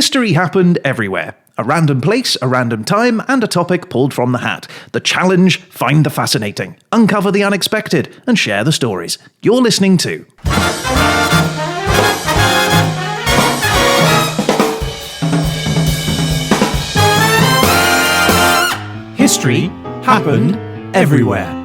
History happened everywhere. A random place, a random time, and a topic pulled from the hat. The challenge: find the fascinating, uncover the unexpected, and share the stories. You're listening to History Happened Everywhere.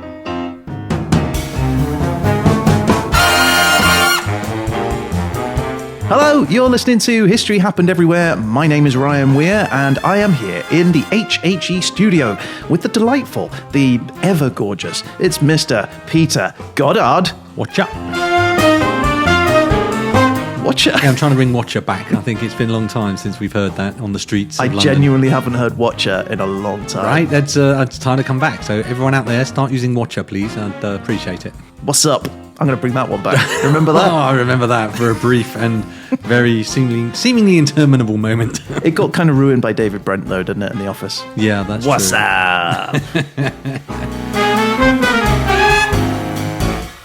Hello, you're listening to History Happened Everywhere. My name is Ryan Weir, and I am here in the HHE studio with the delightful, the ever gorgeous, it's Mr. Peter Goddard. Watcher. Watcher? Yeah, I'm trying to bring Watcher back. I think it's been a long time since we've heard that on the streets of I London. genuinely haven't heard Watcher in a long time. Right, it's time to come back. So everyone out there, start using Watcher, please. I'd appreciate it. What's up? I'm going to bring that one back. Remember that? Oh, I remember that for a brief and very seemingly interminable moment. It got kind of ruined by David Brent, though, didn't it, in The Office? Yeah, that's What's true. up?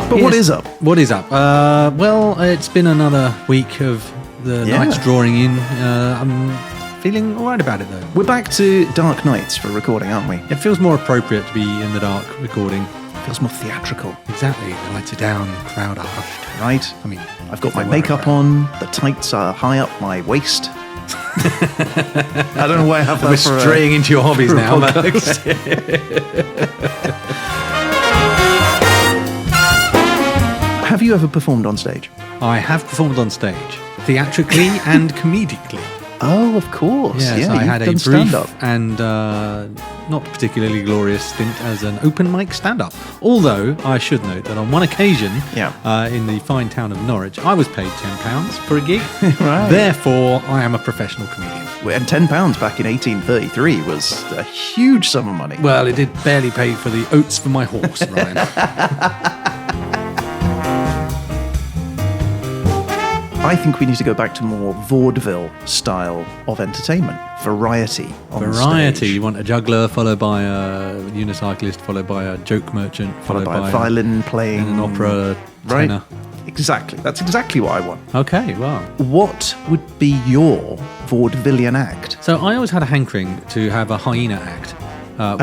But what is up? What is up? Well, it's been another week of the nights drawing in. I'm feeling all right about it, though. We're back to dark nights for recording, aren't we? It feels more appropriate to be in the dark recording. Feels more theatrical. Exactly. The lights are down, the crowd are hushed. Right? I mean, I've got my makeup on, the tights are high up my waist. I don't know why I have that. We're straying into your hobbies now. Have you ever performed on stage? I have performed on stage, theatrically and comedically. Oh, of course. Yes, yeah, I had a brief stand-up. and not particularly glorious stint as an open mic stand-up. Although, I should note that on one occasion, in the fine town of Norwich, I was paid £10 for a gig. Right. Therefore, I am a professional comedian. And £10 back in 1833 was a huge sum of money. Well, it did barely pay for the oats for my horse, Ryan. I think we need to go back to more vaudeville style of entertainment. Variety on Variety. stage. You want a juggler, followed by a unicyclist, followed by a joke merchant, Followed by a violin playing. and an opera tenor. Right? Exactly. That's exactly what I want. Okay, wow. What would be your vaudevillian act? So I always had a hankering to have a hyena act. I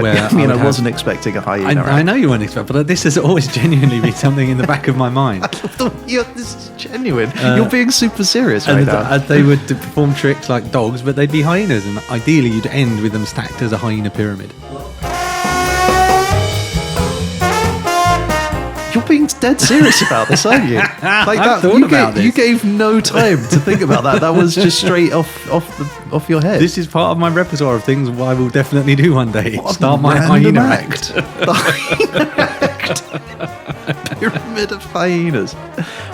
wasn't expecting a hyena act. I know you weren't expecting, but this has always genuinely been something in the back of my mind. This is genuine. You're being super serious right now. They would perform tricks like dogs, but they'd be hyenas, and ideally you'd end with them stacked as a hyena pyramid. You're being dead serious about this, aren't you? Like I've thought about this. You gave no time to think about that. That was just straight off your head. This is part of my repertoire of things I will definitely do one day. What Start my random hyena act. The hyena act. Pyramid of hyenas.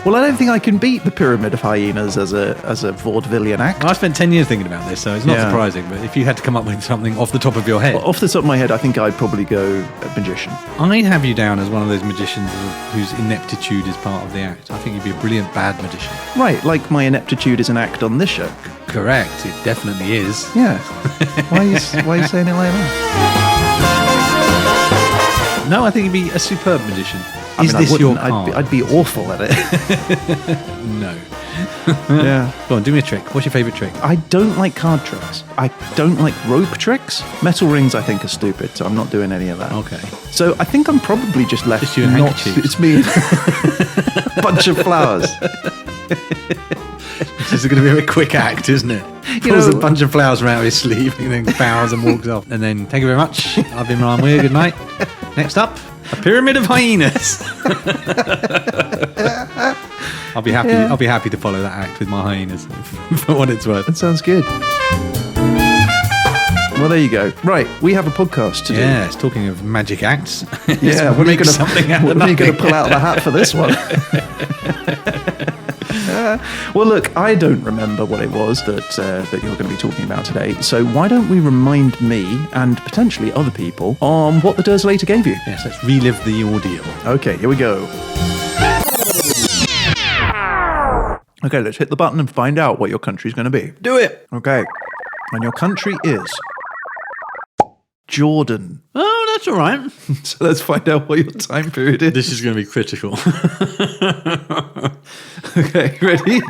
Well, I don't think I can beat the Pyramid of Hyenas as a vaudevillian act. I spent 10 years thinking about this, so it's not surprising. But if you had to come up with something off the top of your head, Off the top of my head, I think I'd probably go magician. I'd have you down as one of those magicians whose ineptitude is part of the act. I think you'd be a brilliant bad magician. Right, like my ineptitude is an act on this show. Correct, it definitely is. Yeah. Why are you saying it like that? No, I think you'd be a superb magician. I Is mean, this your card? I'd be awful at it. No. Yeah. Go on, do me a trick. What's your favourite trick? I don't like card tricks. I don't like rope tricks. Metal rings, I think, are stupid, so I'm not doing any of that. Okay. So I think I'm probably just left. Just you and handkerchiefs. It's me. A bunch of flowers. This is going to be a very quick act, isn't it? Pulls a bunch of flowers from out of his sleeve and then bows and walks off. And then, thank you very much. I've been Ryan Weir. Good night. Next up, a pyramid of hyenas. I'll be happy. Yeah. I'll be happy to follow that act with my hyenas for what it's worth. That sounds good. Well, there you go. Right, we have a podcast to do. Yes, talking of magic acts. Yeah, what are you going to pull out of the hat for this one? Well, look, I don't remember what it was that you're going to be talking about today. So why don't we remind me and potentially other people on what the Derzelator gave you? Yes, let's relive the ordeal. Okay, here we go. Okay, let's hit the button and find out what your country's going to be. Do it. Okay, and your country is Jordan. Oh, that's all right. So let's find out what your time period is. This is going to be critical. Okay, ready?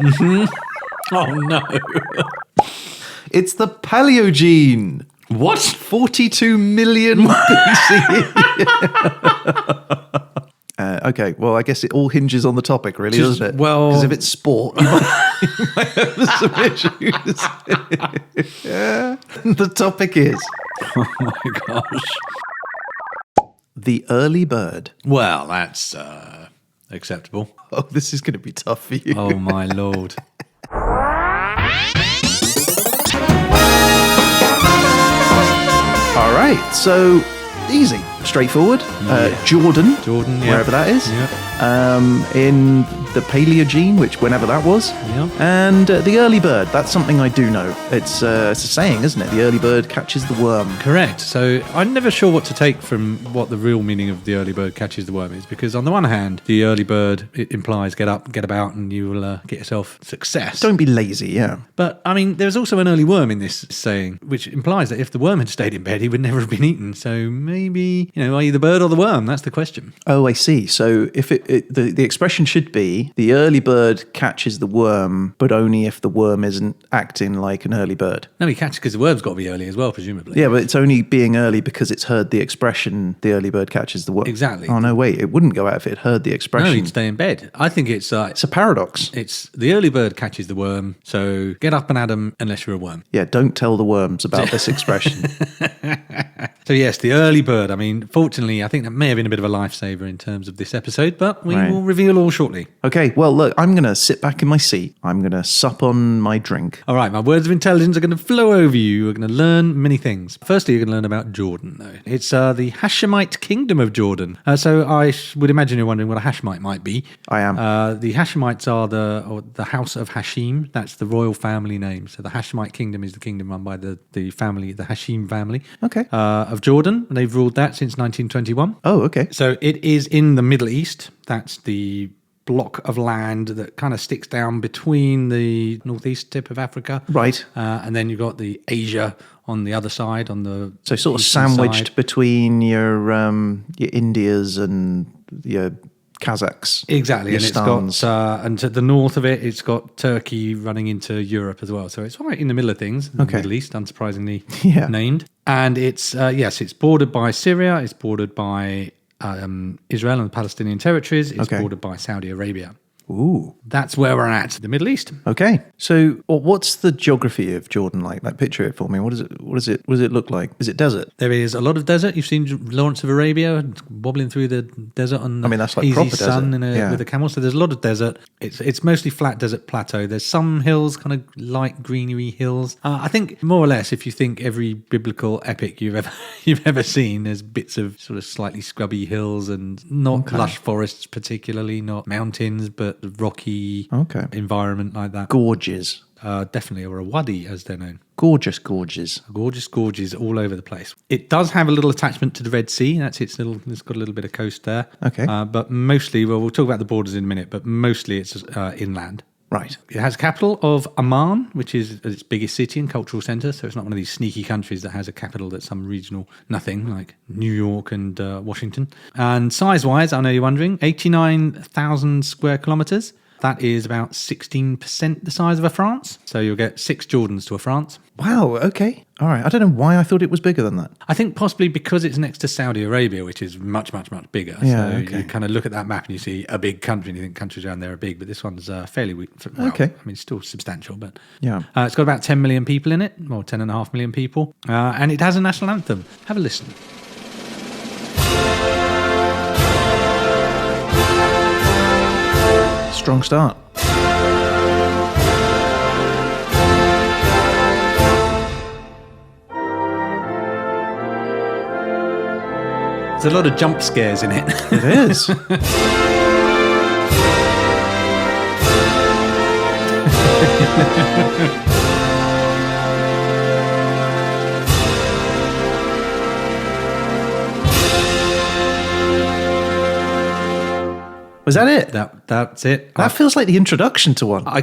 Oh, no. It's the Paleogene. What? 42 million BCE. Okay, well, I guess it all hinges on the topic, really, doesn't it? Well, because if it's sport, you might have some issues. Yeah. The topic is... Oh, my gosh. The early bird. Well, that's acceptable. Oh, this is going to be tough for you. Oh, my Lord. All right, so easy, straightforward. Jordan, yeah. wherever that is. Yeah. In the Paleogene, which whenever that was. Yeah. And the early bird, that's something I do know. It's a saying, isn't it? The early bird catches the worm. Correct. So I'm never sure what to take from what the real meaning of the early bird catches the worm is, because on the one hand, the early bird, it implies get up, get about, and you will get yourself success. Don't be lazy, yeah. But, I mean, there's also an early worm in this saying, which implies that if the worm had stayed in bed, he would never have been eaten. So maybe, are you the bird or the worm? That's the question. Oh, I see. So if the expression should be, the early bird catches the worm, but only if the worm isn't acting like an early bird. No, he catches because the worm's got to be early as well, presumably. Yeah, but it's only being early because it's heard the expression, the early bird catches the worm. Exactly. Oh, no, wait. It wouldn't go out if it heard the expression. No, he'd stay in bed. I think it's a paradox. It's the early bird catches the worm, so get up and at 'em unless you're a worm. Yeah, don't tell the worms about this expression. So yes, the early bird. I mean, fortunately, I think that may have been a bit of a lifesaver in terms of this episode, but we will reveal all shortly. Okay, well, look, I'm going to sit back in my seat. I'm going to sup on my drink. All right, my words of intelligence are going to flow over you. You're going to learn many things. Firstly, you're going to learn about Jordan, though. It's the Hashemite kingdom of Jordan. So I would imagine you're wondering what a Hashemite might be. I am. The Hashemites are the house of Hashem. That's the royal family name. So the Hashemite kingdom is the kingdom run by the family, the Hashem family. Okay. Of Jordan. They've ruled that since 1921. Oh, okay. So it is in the Middle East. That's the block of land that kind of sticks down between the northeast tip of Africa. Right. And then you've got the Asia on the other side, on the So sort of sandwiched side. Between your Indias and your Kazakhs. Exactly. Your And Stans. it's got, and to the north of it, it's got Turkey running into Europe as well. So it's right in the middle of things, the Middle East, unsurprisingly named. And it's, it's bordered by Syria, it's bordered by Israel and the Palestinian territories, it's bordered by Saudi Arabia. Ooh. That's where we're at, the Middle East. Okay. So what's the geography of Jordan like? Like, picture it for me. What does it look like? Is it desert? There is a lot of desert. You've seen Lawrence of Arabia wobbling through the desert on that's like easy proper sun desert. with a camel. So there's a lot of desert. It's mostly flat desert plateau. There's some hills, kind of light greenery hills. I think more or less, if you think every biblical epic you've ever seen, there's bits of sort of slightly scrubby hills and not lush forests particularly, not mountains, but rocky environment like that. Gorges. Definitely, or a wadi as they're known. Gorgeous gorges. Gorgeous gorges all over the place. It does have a little attachment to the Red Sea. It's got a little bit of coast there. Okay. But mostly, we'll talk about the borders in a minute, but mostly it's inland. Right. It has a capital of Amman, which is its biggest city and cultural centre. So it's not one of these sneaky countries that has a capital that's some regional nothing like New York and Washington. And size-wise, I know you're wondering, 89,000 square kilometres. That is about 16% the size of a France. So you'll get 6 Jordans to a France. Wow, okay. All right. I don't know why I thought it was bigger than that. I think possibly because it's next to Saudi Arabia, which is much, much, much bigger. Yeah, so okay. you kind of look at that map and you see a big country and you think countries around there are big, but this one's fairly weak. Okay. I mean, still substantial, but Yeah. It's got about 10 million people in it, or 10.5 million people. And it has a national anthem. Have a listen. Strong start. There's a lot of jump scares in it. It is. Was that it? That's it. That feels like the introduction to one. I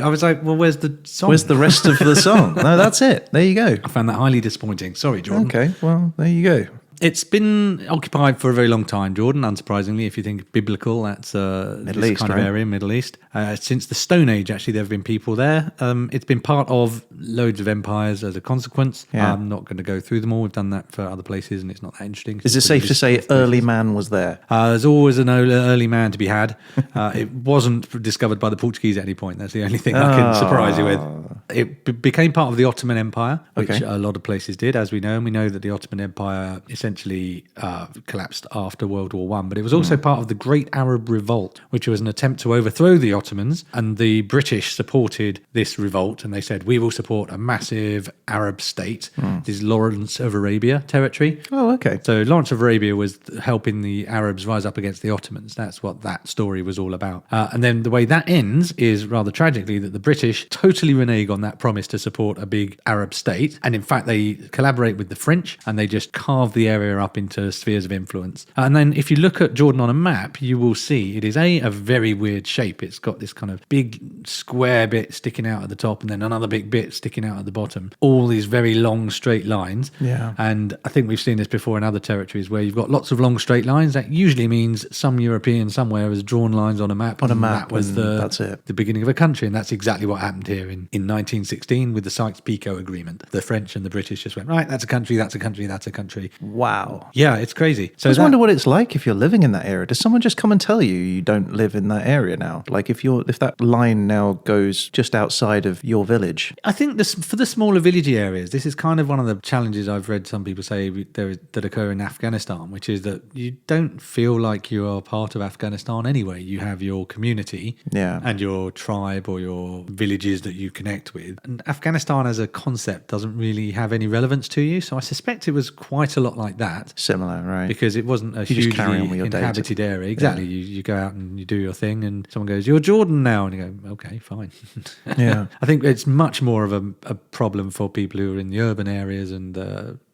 was like, well, where's the song? Where's the rest of the song? No, that's it. There you go. I found that highly disappointing. Sorry, Jordan. Okay, well, there you go. It's been occupied for a very long time, Jordan, unsurprisingly. If you think biblical, that's Middle this East, kind of right? area, Middle East. Since the Stone Age, actually, there have been people there. It's been part of loads of empires as a consequence. Yeah. I'm not going to go through them all. We've done that for other places, and it's not that interesting. Is it safe to say early man was there? There's always an early man to be had. It wasn't discovered by the Portuguese at any point. That's the only thing I can surprise you with. It became part of the Ottoman Empire, which Okay. a lot of places did, as we know. And we know that the Ottoman Empire essentially collapsed after World War I. But it was also part of the Great Arab Revolt, which was an attempt to overthrow the Ottomans. And the British supported this revolt. And they said, we will support a massive Arab state. This is Lawrence of Arabia territory. Oh, okay. So Lawrence of Arabia was helping the Arabs rise up against the Ottomans. That's what that story was all about. And then the way that ends is rather tragically that the British totally renege on that promise to support a big Arab state. And in fact, they collaborate with the French and they just carve the area up into spheres of influence. And then if you look at Jordan on a map, you will see it is a very weird shape. It's got this kind of big square bit sticking out at the top and then another big bit sticking out at the bottom. All these very long straight lines. Yeah. And I think we've seen this before in other territories where you've got lots of long straight lines. That usually means some European somewhere has drawn lines on a map. On a map, that was and that's it. the beginning of a country. And that's exactly what happened here in 1916 with the Sykes-Picot Agreement. The French and the British just went, right, that's a country, that's a country, that's a country. Wow. Yeah, it's crazy. So I just wonder what it's like if you're living in that area. Does someone just come and tell you don't live in that area now? Like if that line now goes just outside of your village. I think this, for the smaller villagey areas, this is kind of one of the challenges I've read some people say that occur in Afghanistan, which is that you don't feel like you are part of Afghanistan anyway. You have your community and your tribe or your villages that you connect with. And Afghanistan as a concept doesn't really have any relevance to you. So I suspect it was quite a lot like that. Similar, right? Because it wasn't a You just carry on hugely with your inhabited area. Exactly. Yeah. You go out and you do your thing and someone goes, you're Jordan now. And you go, okay, fine. Yeah. I think it's much more of a problem for people who are in the urban areas and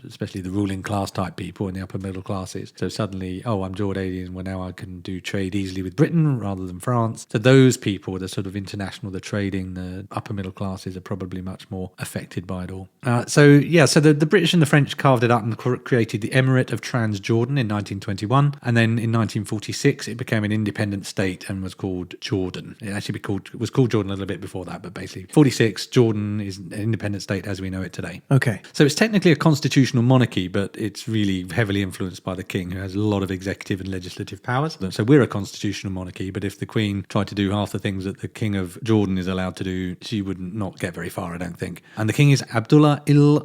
especially the ruling class type people in the upper middle classes. So suddenly, I'm Jordanian, well now I can do trade easily with Britain rather than France. So those people, the sort of international, the trading, the upper middle classes are probably much more affected by it all. So the British and the French carved it up and created the Emirate of Transjordan in 1921. And then in 1946, it became an independent state and was called Jordan. It actually was called Jordan a little bit before that, but basically 46, Jordan is an independent state as we know it today. Okay. So it's technically a constitutional monarchy, but it's really heavily influenced by the king, who has a lot of executive and legislative powers. So we're a constitutional monarchy, but if the Queen tried to do half the things that the King of Jordan is allowed to do, she would not get very far, I don't think. And the king is Abdullah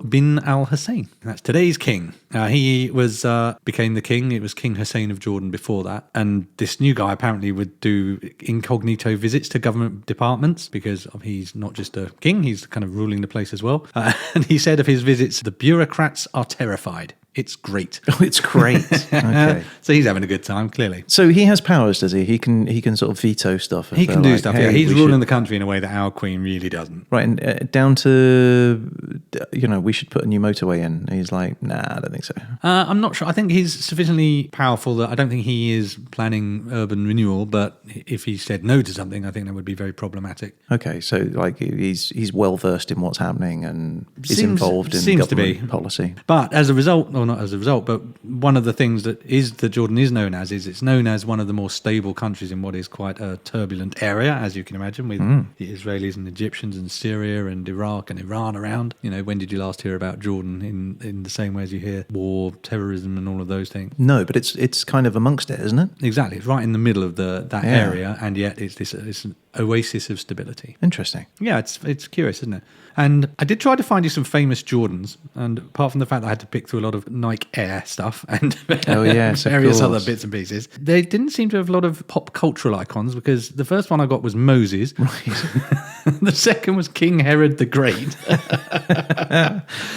bin al-Hussein. That's today's king. He became the king. It was King Hussein of Jordan before that. And this new guy apparently would do incognito visits to government departments because he's not just a king, he's kind of ruling the place as well. And he said of his visits, the bureaucrats are terrified. It's great. Oh, it's great. Okay. So he's having a good time, clearly. So he has powers, does he? He can sort of veto stuff. He can do stuff. Hey, yeah, he's ruling the country in a way that our queen really doesn't. Right, and down to, we should put a new motorway in. And he's like, nah, I don't think so. I'm not sure. I think he's sufficiently powerful that I don't think he is planning urban renewal, but if he said no to something, I think that would be very problematic. Okay, so like he's well versed in what's happening and is involved in government policy. But as a result, or not as a result, but one of the things that Jordan is known as is it's known as one of the more stable countries in what is quite a turbulent area, as you can imagine, with the Israelis and Egyptians and Syria and Iraq and Iran around. When did you last hear about Jordan in the same way as you hear war, terrorism and all of those things? No, but it's kind of amongst it, isn't it? Exactly. It's right in the middle of that area, and yet it's an oasis of stability. Interesting. Yeah, it's curious, isn't it? And I did try to find you some famous Jordans, and apart from the fact that I had to pick through a lot of Nike Air stuff and various other bits and pieces, they didn't seem to have a lot of pop cultural icons, because the first one I got was Moses. Right. The second was King Herod the Great.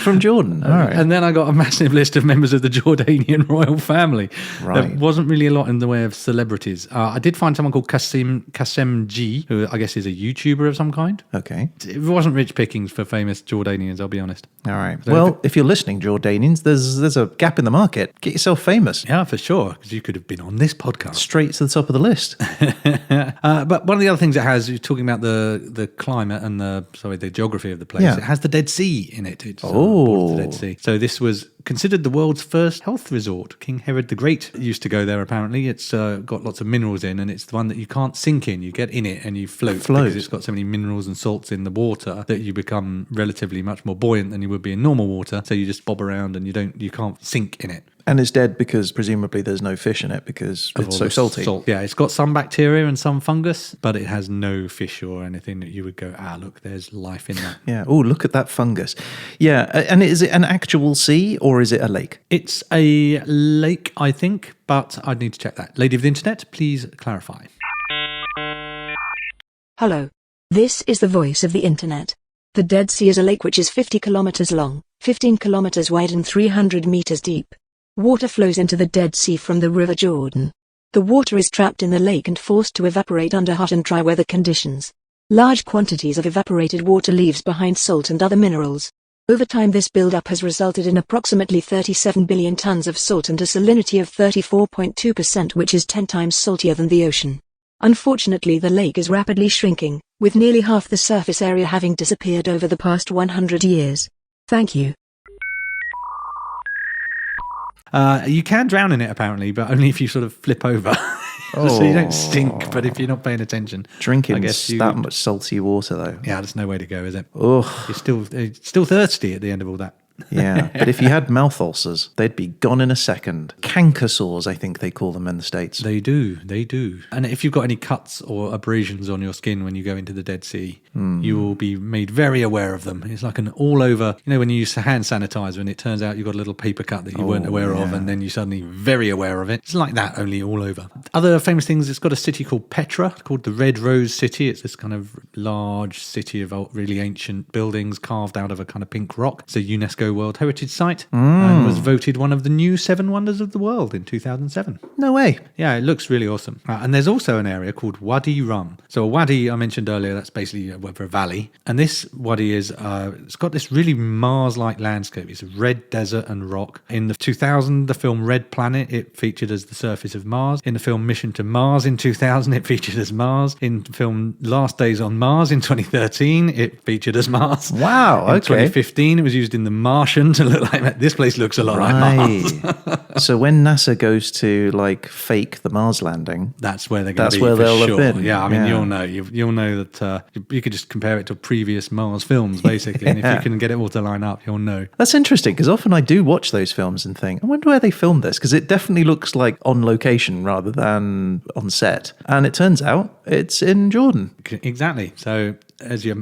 From Jordan. All right. And then I got a massive list of members of the Jordanian royal family. Right. There wasn't really a lot in the way of celebrities. I did find someone called Qasim G, who I guess is a YouTuber of some kind. Okay. It wasn't rich pickings for famous Jordanians, I'll be honest. All right. So if you're listening, Jordanians, there's a gap in the market. Get yourself famous. Yeah, for sure, because you could have been on this podcast. Straight to the top of the list. But one of the other things it has, you're talking about the climate and the geography of the place. Yeah. It has the Dead Sea. eat in it. It's bordered the Dead Sea. So this was considered the world's first health resort. King Herod the Great used to go there, apparently. It's got lots of minerals in, and it's the one that you can't sink in. You get in it and you float because it's got so many minerals and salts in the water that you become relatively much more buoyant than you would be in normal water. So you just bob around and you can't sink in it. And it's dead because presumably there's no fish in it because it's so salty. Salt. Yeah, it's got some bacteria and some fungus, but it has no fish or anything that you would go, look, there's life in that. Yeah. Oh, look at that fungus. Yeah. And is it an actual sea or is it a lake? It's a lake, I think, but I'd need to check that. Lady of the Internet, please clarify. Hello. This is the voice of the Internet. The Dead Sea is a lake which is 50 kilometers long, 15 kilometers wide and 300 meters deep. Water flows into the Dead Sea from the River Jordan. The water is trapped in the lake and forced to evaporate under hot and dry weather conditions. Large quantities of evaporated water leaves behind salt and other minerals. Over time this buildup has resulted in approximately 37 billion tons of salt and a salinity of 34.2%, which is 10 times saltier than the ocean. Unfortunately, the lake is rapidly shrinking, with nearly half the surface area having disappeared over the past 100 years. Thank you. You can drown in it, apparently, but only if you sort of flip over. So you don't stink, but if you're not paying attention. Drinking that much salty water, though. Yeah, there's no way to go, is it? Oh, You're still thirsty at the end of all that. Yeah, but if you had mouth ulcers, they'd be gone in a second. Canker sores, I think they call them in the States. They do. And if you've got any cuts or abrasions on your skin when you go into the Dead Sea, you will be made very aware of them. It's like an all over, when you use hand sanitizer and it turns out you've got a little paper cut that you weren't aware of, and then you're suddenly very aware of it. It's like that, only all over. Other famous things, it's got a city called Petra, called the Red Rose City. It's this kind of large city of really ancient buildings carved out of a kind of pink rock. It's a UNESCO World Heritage Site and was voted one of the new 7 wonders of the world in 2007. No way. Yeah, it looks really awesome. And there's also an area called Wadi Rum. So a wadi, I mentioned earlier, that's basically a valley. And this wadi is, it's got this really Mars-like landscape. It's a red desert and rock. In the 2000, the film Red Planet, it featured as the surface of Mars. In the film Mission to Mars in 2000, it featured as Mars. In the film Last Days on Mars in 2013, it featured as Mars. Wow, okay. In 2015, it was used in The Martian to look like that. This place looks a lot like Mars. So when NASA goes to fake the Mars landing, that's where they're going to be. That's where they'll have been. Yeah, I mean, you'll know. You'll know that you could just compare it to previous Mars films, basically. And if you can get it all to line up, you'll know. That's interesting, because often I do watch those films and think, I wonder where they filmed this, because it definitely looks like on location rather than on set. And it turns out it's in Jordan. Exactly. So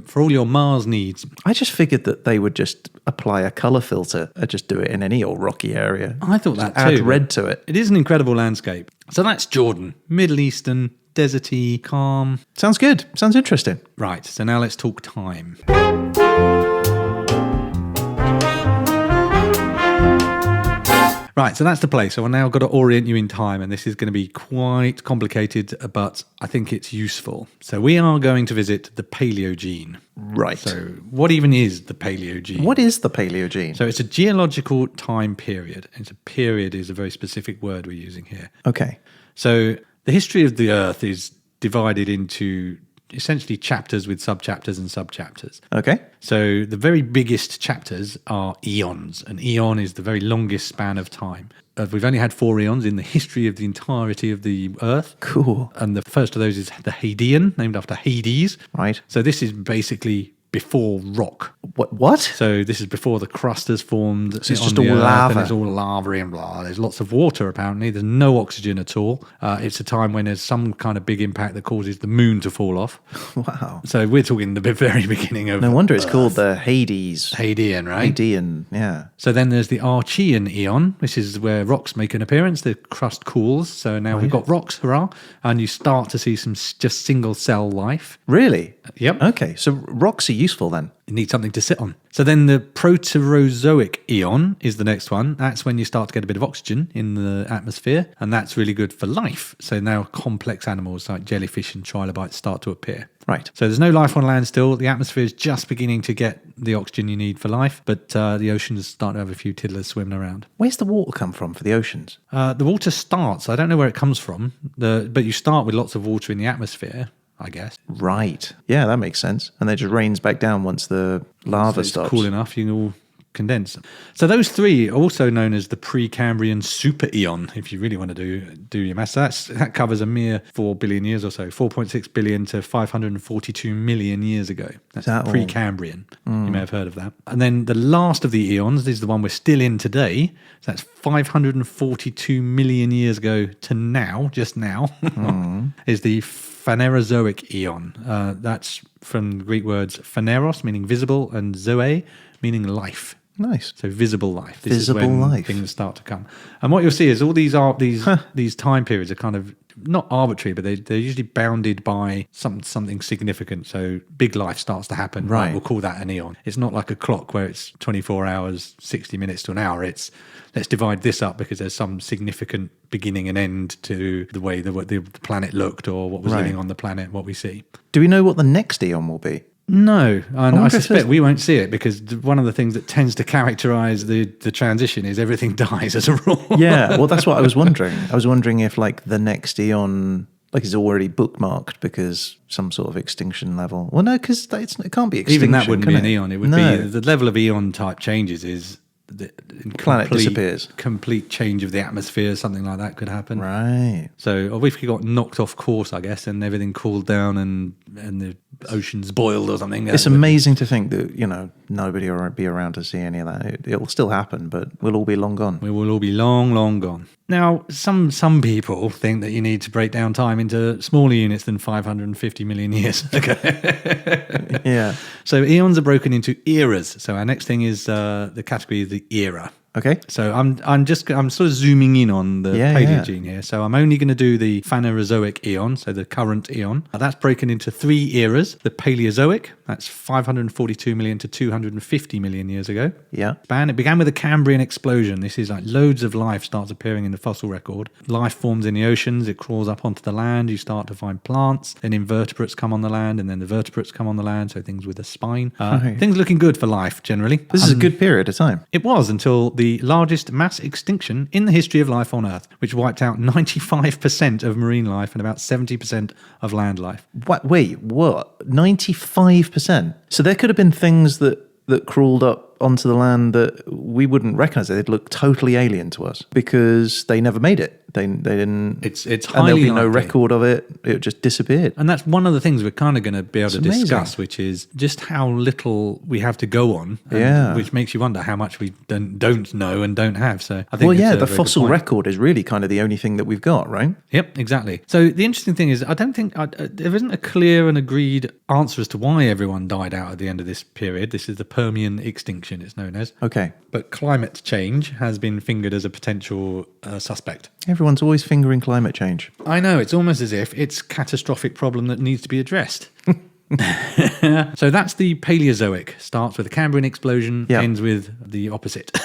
for all your Mars needs. I just figured that they would just apply a colour filter and just do it in any old rocky area. I thought that too. Add red to it. It is an incredible landscape. So that's Jordan, Middle Eastern, deserty, calm. Sounds good. Sounds interesting. Right, so now let's talk time. Right, so that's the place. So I've now got to orient you in time, and this is going to be quite complicated, but I think it's useful. So we are going to visit the Paleogene. Right. So what even is the Paleogene? What is the Paleogene? So it's a geological time period. It's a period is a very specific word we're using here. Okay. So the history of the Earth is divided into essentially chapters with subchapters and subchapters. Okay. So the very biggest chapters are eons. An eon is the very longest span of time. We've only had 4 eons in the history of the entirety of the Earth. Cool. And the first of those is the Hadean, named after Hades. Right. So this is basically before rock. What? So this is before the crust has formed. So it's just all lava. And it's all lava and blah. There's lots of water, apparently. There's no oxygen at all. It's a time when there's some kind of big impact that causes the moon to fall off. Wow. So we're talking the very beginning of No wonder it's Earth. called the Hades. Hadean, right? Hadean, yeah. So then there's the Archean Eon. This is where rocks make an appearance. The crust cools. So now we've got rocks, hurrah. And you start to see some just single cell life. Really? Yep. Okay, so rocks are useful then. You need something to sit on. So then the Proterozoic Eon is the next one. That's when you start to get a bit of oxygen in the atmosphere, and that's really good for life. So now complex animals like jellyfish and trilobites start to appear. Right. So there's no life on land still. The atmosphere is just beginning to get the oxygen you need for life, but the oceans start to have a few tiddlers swimming around. Where's the water come from for the oceans? The water starts, I don't know where it comes from, but you start with lots of water in the atmosphere. I guess. Right. Yeah, that makes sense. And then it just rains back down once the lava So it's stops. cool enough, you can all condense. So those three are also known as the Precambrian super eon, if you really want to do your maths. That covers a mere 4 billion years or so, 4.6 billion to 542 million years ago. That's that all? Precambrian. You may have heard of that. And then the last of the eons, this is the one we're still in today. So that's 542 million years ago to now, just now, is the Phanerozoic Eon. That's from the Greek words phaneros, meaning visible, and zoe, meaning life. Nice. So visible life. This Visible is when life. things start to come. And what you'll see is all these these time periods are kind of not arbitrary, but they're usually bounded by something significant. So big life starts to happen. Right. We'll call that an eon. It's not like a clock where it's 24 hours, 60 minutes to an hour. It's let's divide this up because there's some significant beginning and end to the way the planet looked or what was living on the planet, what we see. Do we know what the next eon will be? No, and I wonder if suspect there's- we won't see it because one of the things that tends to characterize the transition is everything dies as a rule. Yeah, well, that's what I was wondering. I was wondering if, like, the next eon, like, is already bookmarked because some sort of extinction level. Well, no, because it can't be extinction. Even that wouldn't be can an it? eon. It would No. be the level of eon type changes is the Planet disappears. Complete change of the atmosphere, something like that could happen. Right. So, or if you got knocked off course, I guess, and everything cooled down and the oceans boiled or something. It's amazing to think that, nobody will be around to see any of that. It'll still happen, but we'll all be long gone. We will all be long, long gone. Now, some people think that you need to break down time into smaller units than 550 million years ago. Yeah. So eons are broken into eras. So our next thing is the category of the era. Okay. So I'm sort of zooming in on the Paleogene here. So I'm only going to do the Phanerozoic Eon, so the current eon. That's broken into 3 eras. The Paleozoic, that's 542 million to 250 million years ago. Yeah. It began with a Cambrian explosion. This is like loads of life starts appearing in the fossil record. Life forms in the oceans. It crawls up onto the land. You start to find plants. Then invertebrates come on the land, and then the vertebrates come on the land. So things with a spine. Things looking good for life generally. This is a good period of time. It was until the largest mass extinction in the history of life on Earth, which wiped out 95% of marine life and about 70% of land life. Wait, what? 95%? So there could have been things that crawled up onto the land that we wouldn't recognize. They'd look totally alien to us because they never made it. They didn't. It's and highly there'll be no likely. record of it. It just disappeared. And that's one of the things we're kind of going to be able to amazing. discuss, which is just how little we have to go on, and Yeah. which makes you wonder how much we don't know and don't have. So I think Well, it's yeah, a the very good fossil point. record is really kind of the only thing that we've got, right? Yep, exactly. So the interesting thing is, I don't think there isn't a clear and agreed answer as to why everyone died out at the end of this period. This is the Permian extinction, it's known as. Okay. But climate change has been fingered as a potential suspect. Everyone's always fingering climate change. I know, it's almost as if it's a catastrophic problem that needs to be addressed. So that's the Paleozoic. Starts with a Cambrian explosion, Yeah. ends with the opposite.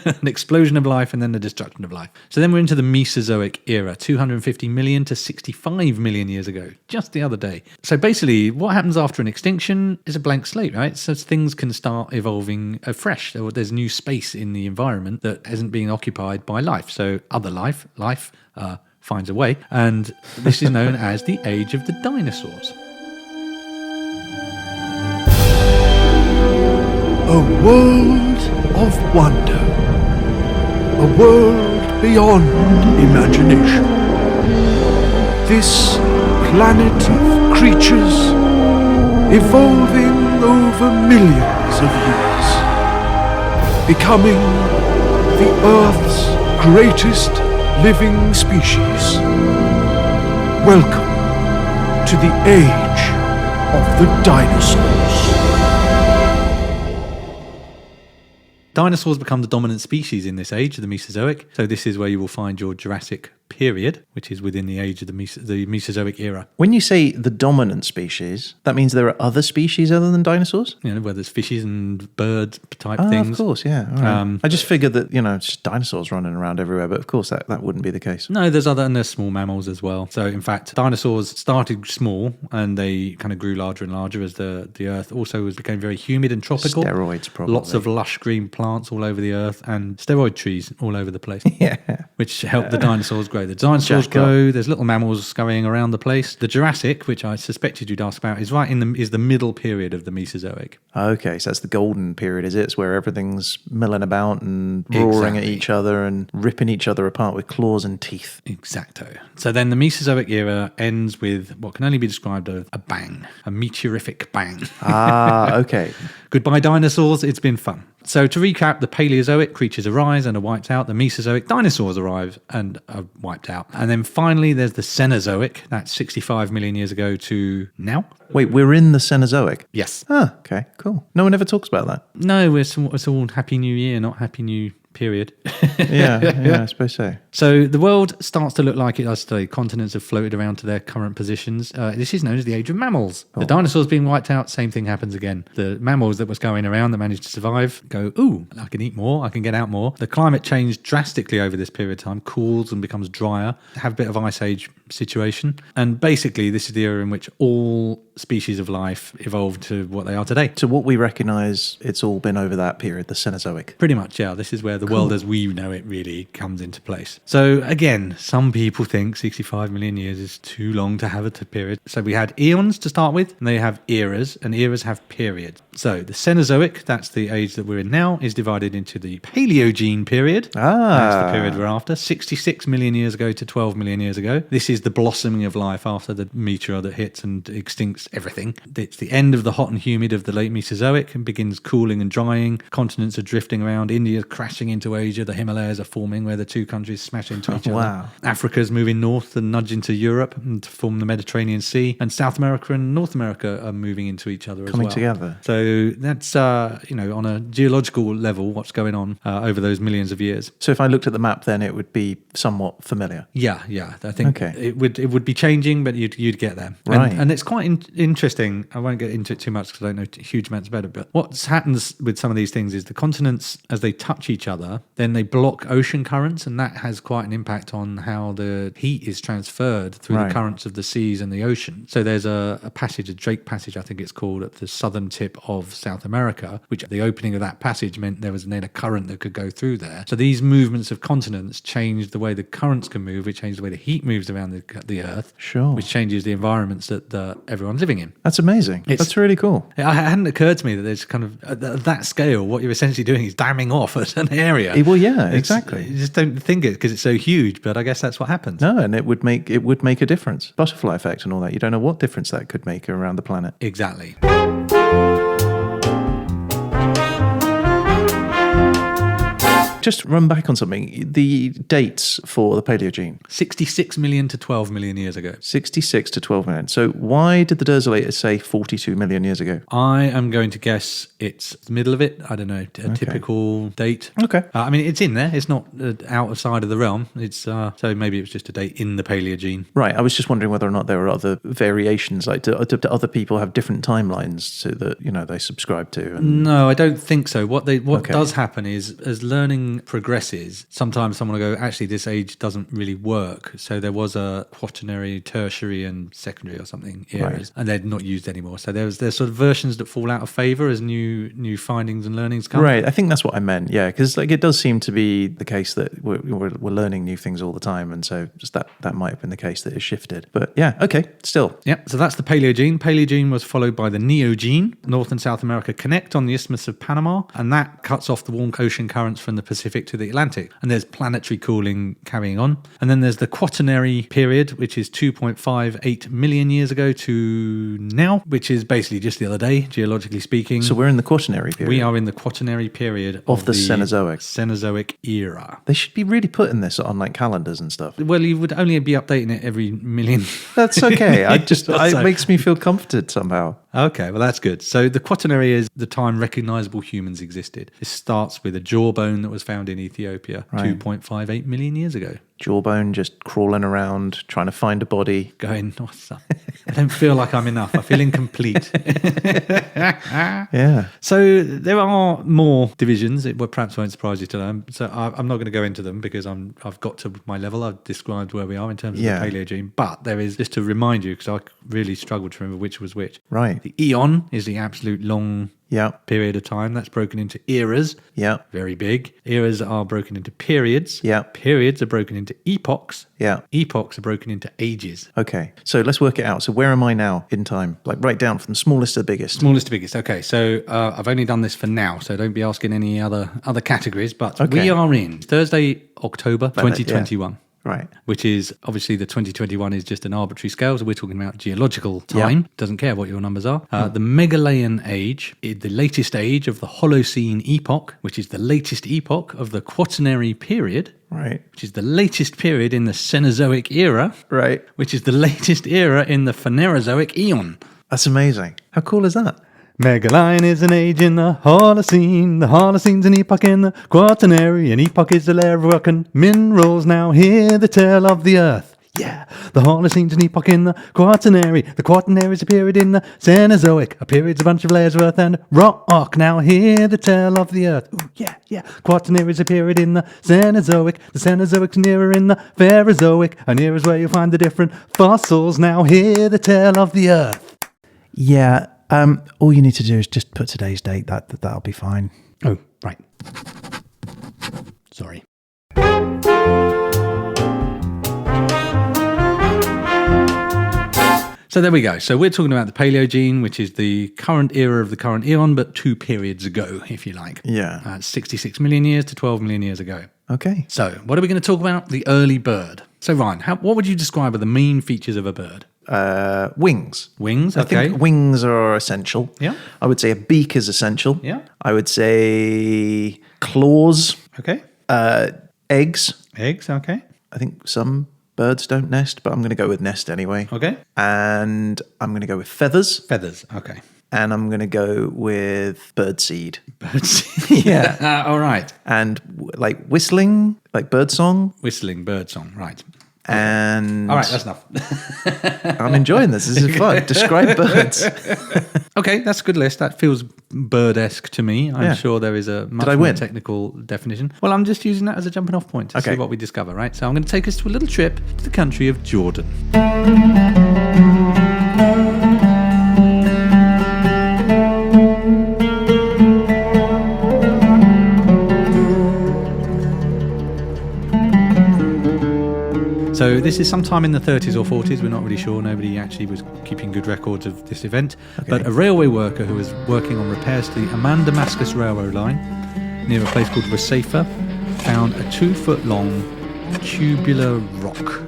An explosion of life and then the destruction of life. So then we're into the Mesozoic era, 250 million to 65 million years ago, just the other day. So basically, what happens after an extinction is a blank slate, right? So things can start evolving afresh. There's new space in the environment that isn't being occupied by life. So other life finds a way. And this is known as the Age of the Dinosaurs. A world of wonder. A world beyond imagination. This planet of creatures evolving over millions of years. Becoming the Earth's greatest living species. Welcome to the Age of the Dinosaurs. Dinosaurs become the dominant species in this age, the Mesozoic. So this is where you will find your Jurassic period, which is within the age of the Mesozoic era. When you say the dominant species, that means there are other species other than dinosaurs? You know, whether it's fishes and bird type Oh, things. of course, yeah. All right. I just figured that, it's just dinosaurs running around everywhere, but of course that wouldn't be the case. No, there's small mammals as well. So in fact, dinosaurs started small and they kind of grew larger and larger as the Earth also became very humid and tropical. Steroids, probably. Lots of lush green plants all over the Earth and steroid trees all over the place. Yeah. Which helped the dinosaurs grow. So the dinosaurs Jack up. grow. There's little mammals scurrying around the place. The Jurassic, which I suspected you'd ask about, is the middle period of the Mesozoic. Okay, so that's the golden period, is it? It's where everything's milling about and roaring at Exactly. each other and ripping each other apart with claws and teeth. Exacto. So then the Mesozoic era ends with what can only be described as a bang, a meteorific bang. Ah, okay. Goodbye, dinosaurs. It's been fun. So to recap, the Paleozoic, creatures arise and are wiped out. The Mesozoic, dinosaurs arrive and are wiped out. And then finally, there's the Cenozoic. That's 65 million years ago to now. Wait, we're in the Cenozoic? Yes. Ah, okay, cool. No one ever talks about that. No, it's all Happy New Year, not Happy New period. Yeah, I suppose so. So the world starts to look like it does today. Continents have floated around to their current positions. This is known as the Age of Mammals. The dinosaurs being wiped out, same thing happens again. The mammals that was going around that managed to survive go, ooh, I can eat more, I can get out more. The climate changed drastically over this period of time, cools and becomes drier, have a bit of ice age situation. And basically, this is the era in which all species of life evolved to what they are today. So what we recognise, it's all been over that period, the Cenozoic. Pretty much, yeah. This is where the world as we know it really comes into place. So again, some people think 65 million years is too long to have a period. So we had eons to start with, and they have eras, and eras have periods. So the Cenozoic, that's the age that we're in now, is divided into the Paleogene period. That's the period we're after. 66 million years ago to 12 million years ago. This is the blossoming of life after the meteor that hits and extincts everything. It's the end of the hot and humid of the late Mesozoic and begins cooling and drying. Continents are drifting around. India's crashing into Asia. The Himalayas are forming where the two countries smash into each other. Wow. Africa's moving north and nudge into Europe and to form the Mediterranean Sea. And South America and North America are moving into each other Coming as well. together. So that's, on a geological level, what's going on over those millions of years. So if I looked at the map, then it would be somewhat familiar. Yeah. I think Okay. it would be changing, but you'd get there. Right. And it's quite interesting. I won't get into it too much because I don't know huge amounts about it. But what happens with some of these things is the continents, as they touch each other, then they block ocean currents, and that has quite an impact on how the heat is transferred through Right. the currents of the seas and the ocean. So there's a passage, a Drake Passage, I think it's called, at the southern tip of South America, which the opening of that passage meant there was then a current that could go through there. So these movements of continents changed the way the currents can move, which changed the way the heat moves around the Earth, Sure. which changes the environments that everyone's living in. That's amazing. That's really cool. It hadn't occurred to me that there's kind of, at that scale, what you're essentially doing is damming off at an area. Well, yeah, exactly. You just don't think it because it's so huge, but I guess that's what happens. No, and it would make a difference. Butterfly effect and all that. You don't know what difference that could make around the planet. Exactly. Just run back on something. The dates for the Paleogene. 66 million to 12 million years ago. 66 to 12 million. So why did the Derzelator say 42 million years ago? I am going to guess it's the middle of it. I don't know, a typical date. Okay. I mean, it's in there. It's not outside of the realm. It's so maybe it was just a date in the Paleogene. Right. I was just wondering whether or not there were other variations. Like, do other people have different timelines to that they subscribe to? And No, I don't think so. What does happen is, as learning progresses, sometimes someone will go, actually, this age doesn't really work. So there was a quaternary, tertiary, and secondary or something eras, and they're not used anymore. So there's sort of versions that fall out of favour as new findings and learnings come. Right. I think that's what I meant. Yeah, because it does seem to be the case that we're learning new things all the time, and so just that might have been the case that it shifted. But yeah, okay, still. Yeah, so that's the Paleogene. Paleogene was followed by the Neogene. North and South America connect on the Isthmus of Panama, and that cuts off the warm ocean currents from the Pacific to the Atlantic. And there's planetary cooling carrying on. And then there's the Quaternary period, which is 2.58 million years ago to now, which is basically just the other day, geologically speaking. So we're in the Quaternary period. We are in the Quaternary period of the Cenozoic. Cenozoic era. They should be really putting this on like calendars and stuff. Well, you would only be updating it every million. That's okay. So- it makes me feel comforted somehow. Okay, well, that's good. So the Quaternary is the time recognizable humans existed. This starts with a jawbone that was found in Ethiopia 2.58 million years ago. Jawbone just crawling around, trying to find a body. Going, I don't feel like I'm enough. I feel incomplete. Yeah. So there are more divisions. It perhaps won't surprise you to learn. So I'm not going to go into them because I've got to my level. I've described where we are in terms of the Paleogene. But there is, just to remind you, because I really struggled to remember which was which. Right. The Eon is the absolute long Yeah. period of time. That's broken into eras. Yeah. Very big. Eras are broken into periods. Yeah. Periods are broken into epochs. Yeah. Epochs are broken into ages. Okay. So let's work it out. So where am I now in time? Like right down from smallest to the biggest. Smallest to biggest. Okay, so I've only done this for now, so don't be asking any other categories. But Okay. we are in Thursday, October 2021. Right. Which is obviously the 2021 is just an arbitrary scale, so we're talking about geological time. Yeah. Doesn't care what your numbers are. The Megalaean age, the latest age of the Holocene epoch, which is the latest epoch of the Quaternary period, Right. which is the latest period in the Cenozoic era, Right. which is the latest era in the Phanerozoic Eon. That's amazing. How cool is that? Megalaean is an age in the Holocene. The Holocene's an epoch in the Quaternary. An epoch is the layer of rock and minerals. Now hear the tale of the earth. Yeah, the Holocene's an epoch in the Quaternary. The Quaternary is a period in the Cenozoic. A period's a bunch of layers of earth and rock. Now hear the tale of the earth. Ooh, yeah. Quaternary is a period in the Cenozoic. The Cenozoic's an era in the Phanerozoic. An era is where you'll find the different fossils. Now hear the tale of the earth. Yeah. All you need to do is just put today's date. That'll be fine. Oh, right. Sorry. So there we go. So we're talking about the Paleogene, which is the current era of the current eon, but 2 periods ago, if you like. Yeah. 66 million years to 12 million years ago. Okay. So what are we going to talk about? The early bird. So Ryan, what would you describe are the main features of a bird? Wings. Wings, I okay. think wings are essential. Yeah. I would say a beak is essential. Yeah. I would say claws, Okay. eggs. Eggs, okay. I think some birds don't nest, but I'm going to go with nest anyway. Okay. And I'm going to go with feathers. Feathers, okay. And I'm going to go with birdseed. Birds. Yeah. All right. And like whistling, like bird song. Whistling bird song, right. And All right, that's enough. I'm enjoying this. This is fun. Describe birds. Okay, that's a good list. That feels bird-esque to me. I'm Yeah. sure there is a much I more win? technical definition. Well, I'm just using that as a jumping off point to Okay. see what we discover, right? So I'm going to take us to a little trip to the country of Jordan. So this is sometime in the 30s or 40s. We're not really sure. Nobody actually was keeping good records of this event. Okay. But a railway worker who was working on repairs to the Amman-Damascus railway line near a place called Rasafa found a 2-foot-long tubular rock.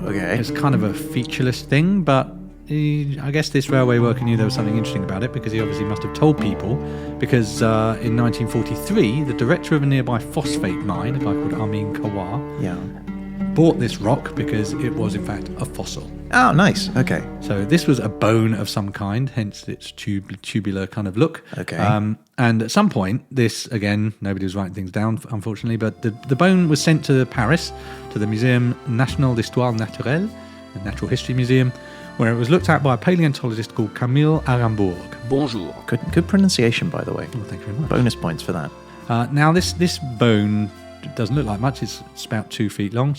Okay. It's kind of a featureless thing, but I guess this railway worker knew there was something interesting about it because he obviously must have told people, because in 1943, the director of a nearby phosphate mine, a guy called Amin Kawar, Yeah. bought this rock because it was in fact a fossil. Oh, nice. Okay. So this was a bone of some kind, hence its tubular kind of look. Okay. And at some point, this, again, nobody was writing things down, unfortunately, but the bone was sent to Paris, to the Muséum National d'Histoire Naturelle, the Natural History Museum, where it was looked at by a paleontologist called Camille Arambourg. Bonjour. Good pronunciation, by the way. Oh, thank you very much. Bonus points for that. Now, this bone doesn't look like much. It's about 2 feet long.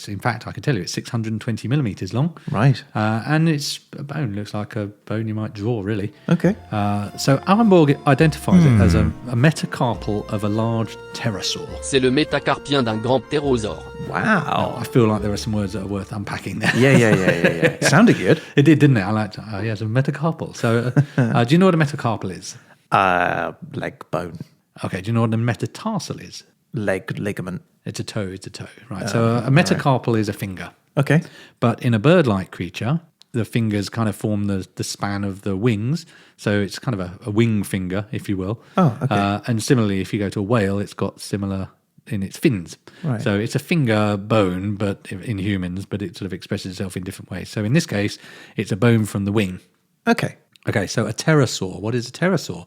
In fact, I can tell you it's 620 millimeters long. Right. And it's a bone. Looks like a bone you might draw, really. Okay. So Arenborg identifies it as a metacarpal of a large pterosaur. C'est le métacarpien d'un grand ptérosaure. Wow. I feel like there are some words that are worth unpacking there. Yeah. Sounded good. It did, didn't it? I liked it. Yeah, it's a metacarpal. So do you know what a metacarpal is? Leg bone. Okay, do you know what a metatarsal is? Leg ligament. It's a toe. Right. So a metacarpal is a finger. Okay. But in a bird-like creature, the fingers kind of form the span of the wings. So it's kind of a wing finger, if you will. Oh, okay. And similarly, if you go to a whale, it's got similar in its fins. Right. So it's a finger bone, but in humans, but it sort of expresses itself in different ways. So in this case, it's a bone from the wing. Okay. Okay, so a pterosaur. What is a pterosaur?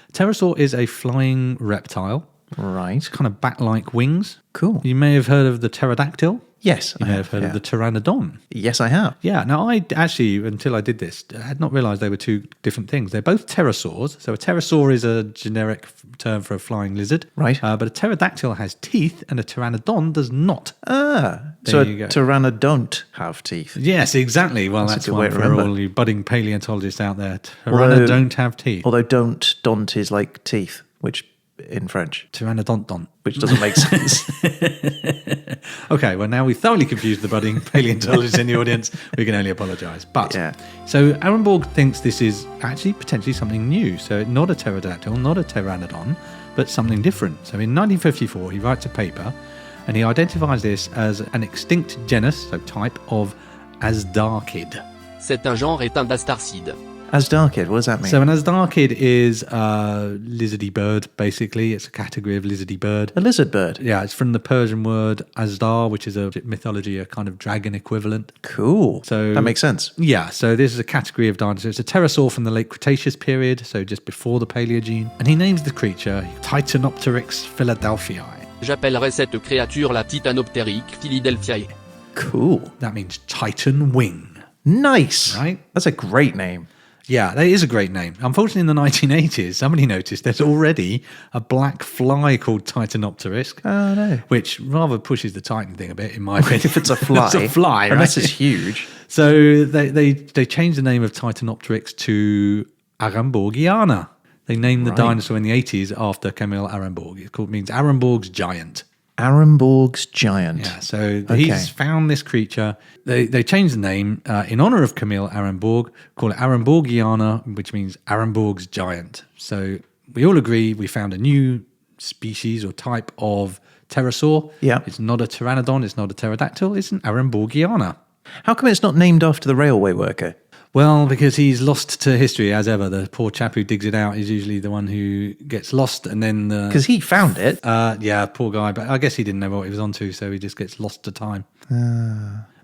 A pterosaur is a flying reptile. Right. Kind of bat-like wings. Cool. You may have heard of the pterodactyl. Yes. You may have heard of the pteranodon. Yes, I have. Yeah, now I actually, until I did this, I had not realised they were two different things. They're both pterosaurs. So a pterosaur is a generic term for a flying lizard. Right. But a pterodactyl has teeth and a pteranodon does not. So you go. Tirana don't have teeth. Yes, exactly. Well, That's a that's good way one to for remember. all you budding paleontologists out there. Although- Tirana don't have teeth. Although don't is like teeth, which in French, Pteranodon. which doesn't make sense. Okay, well, now we thoroughly confused the budding paleontologists in the audience. We can only apologise. But, Yeah. so Arenborg thinks this is actually potentially something new. So not a pterodactyl, not a pteranodon, but something different. So in 1954, he writes a paper and he identifies this as an extinct genus, so type of Asdarchid. C'est un genre éteint d'astarcide. Asdarchid, what does that mean? So an Asdarchid is a lizardy bird, basically. It's a category of lizardy bird. A lizard bird. Yeah, it's from the Persian word Asdar, which is a mythology, a kind of dragon equivalent. Cool. So that makes sense. Yeah, so this is a category of dinosaurs. It's a pterosaur from the late Cretaceous period, so just before the Paleogene. And he names the creature Titanopteryx philadelphii. J'appellerais cette créature la Titanopteryx Philadelphiae. Cool. That means Titan wing. Nice. Right? That's a great name. Yeah, that is a great name. Unfortunately, in the 1980s, somebody noticed there's already a black fly called Titanopteryx. Oh, no. Which rather pushes the Titan thing a bit, in my opinion. If it's a fly. It's a fly, right? Unless it's huge. So they changed the name of Titanopteryx to Aramborgiana. They named the dinosaur in the 80s after Camille Arenborg. It means Arenborg's giant. Arenborg's giant. Yeah, so he's found this creature. They changed the name in honor of Camille Arenborg, call it Arenborgiana, which means Arenborg's giant. So we all agree we found a new species or type of pterosaur. Yeah. It's not a pteranodon, it's not a pterodactyl, it's an Arenborgiana. How come it's not named after the railway worker? Well, because he's lost to history as ever. The poor chap who digs it out is usually the one who gets lost, and then Because he found it. yeah, poor guy. But I guess he didn't know what he was onto, so he just gets lost to time.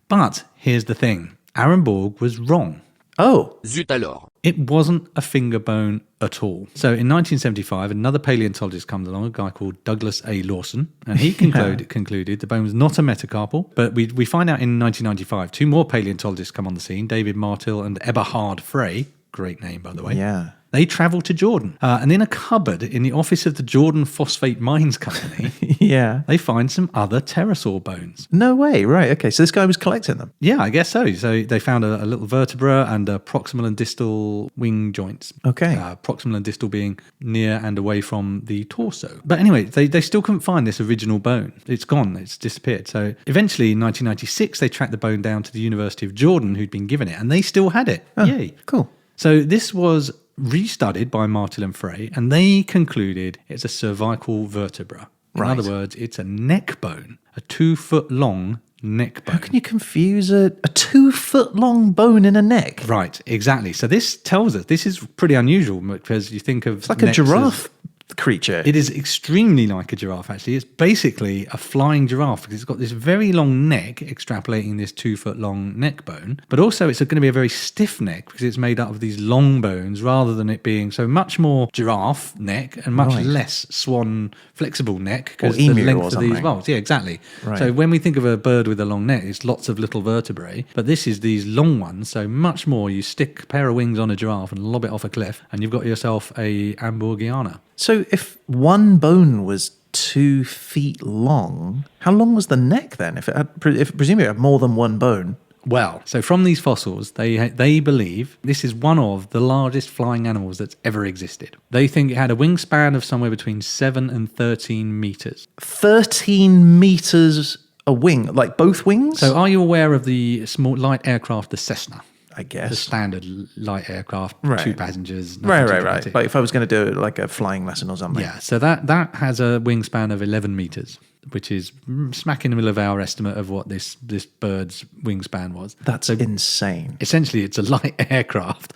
But here's the thing: Arenborg was wrong. Oh. Zut alors. It wasn't a finger bone at all. So in 1975, another paleontologist comes along, a guy called Douglas A. Lawson, and he concluded the bone was not a metacarpal. But we find out in 1995, two more paleontologists come on the scene, David Martill and Eberhard Frey. Great name, by the way. Yeah. They travel to Jordan. And in a cupboard in the office of the Jordan Phosphate Mines Company, Yeah. they find some other pterosaur bones. No way. Right. Okay. So this guy was collecting them. Yeah, I guess so. So they found a little vertebra and proximal and distal wing joints. Okay. Proximal and distal being near and away from the torso. But anyway, they still couldn't find this original bone. It's gone. It's disappeared. So eventually in 1996, they tracked the bone down to the University of Jordan who'd been given it, and they still had it. Yay. Cool. So this was restudied by Martill and Frey, and they concluded it's a cervical vertebra. In Right. other words, it's a neck bone, a 2-foot long neck bone. How can you confuse a 2-foot long bone in a neck? Right, exactly. So this tells us, this is pretty unusual because you think of... It's like a giraffe creature. It is extremely like a giraffe, actually. It's basically a flying giraffe because it's got this very long neck, extrapolating this 2-foot long neck bone. But also it's going to be a very stiff neck because it's made up of these long bones rather than it being so much more giraffe neck and much less swan flexible neck because Or the emu length or of these something. bones. Yeah, exactly. Right. So when we think of a bird with a long neck, it's lots of little vertebrae. But this is these long ones, so much more. You stick a pair of wings on a giraffe and lob it off a cliff and you've got yourself a Amborgiana. So if one bone was 2 feet long, how long was the neck then? If presumably it had more than one bone. Well, so from these fossils, they believe this is one of the largest flying animals that's ever existed. They think it had a wingspan of somewhere between 7 and 13 meters. 13 meters a wing, like both wings? So are you aware of the small light aircraft, the Cessna? I The guess. standard light aircraft, Right. 2 passengers. nothing Right. too dramatic. Like if I was going to do like a flying lesson or something. Yeah, so that has a wingspan of 11 meters, which is smack in the middle of our estimate of what this bird's wingspan was. That's insane. Essentially, it's a light aircraft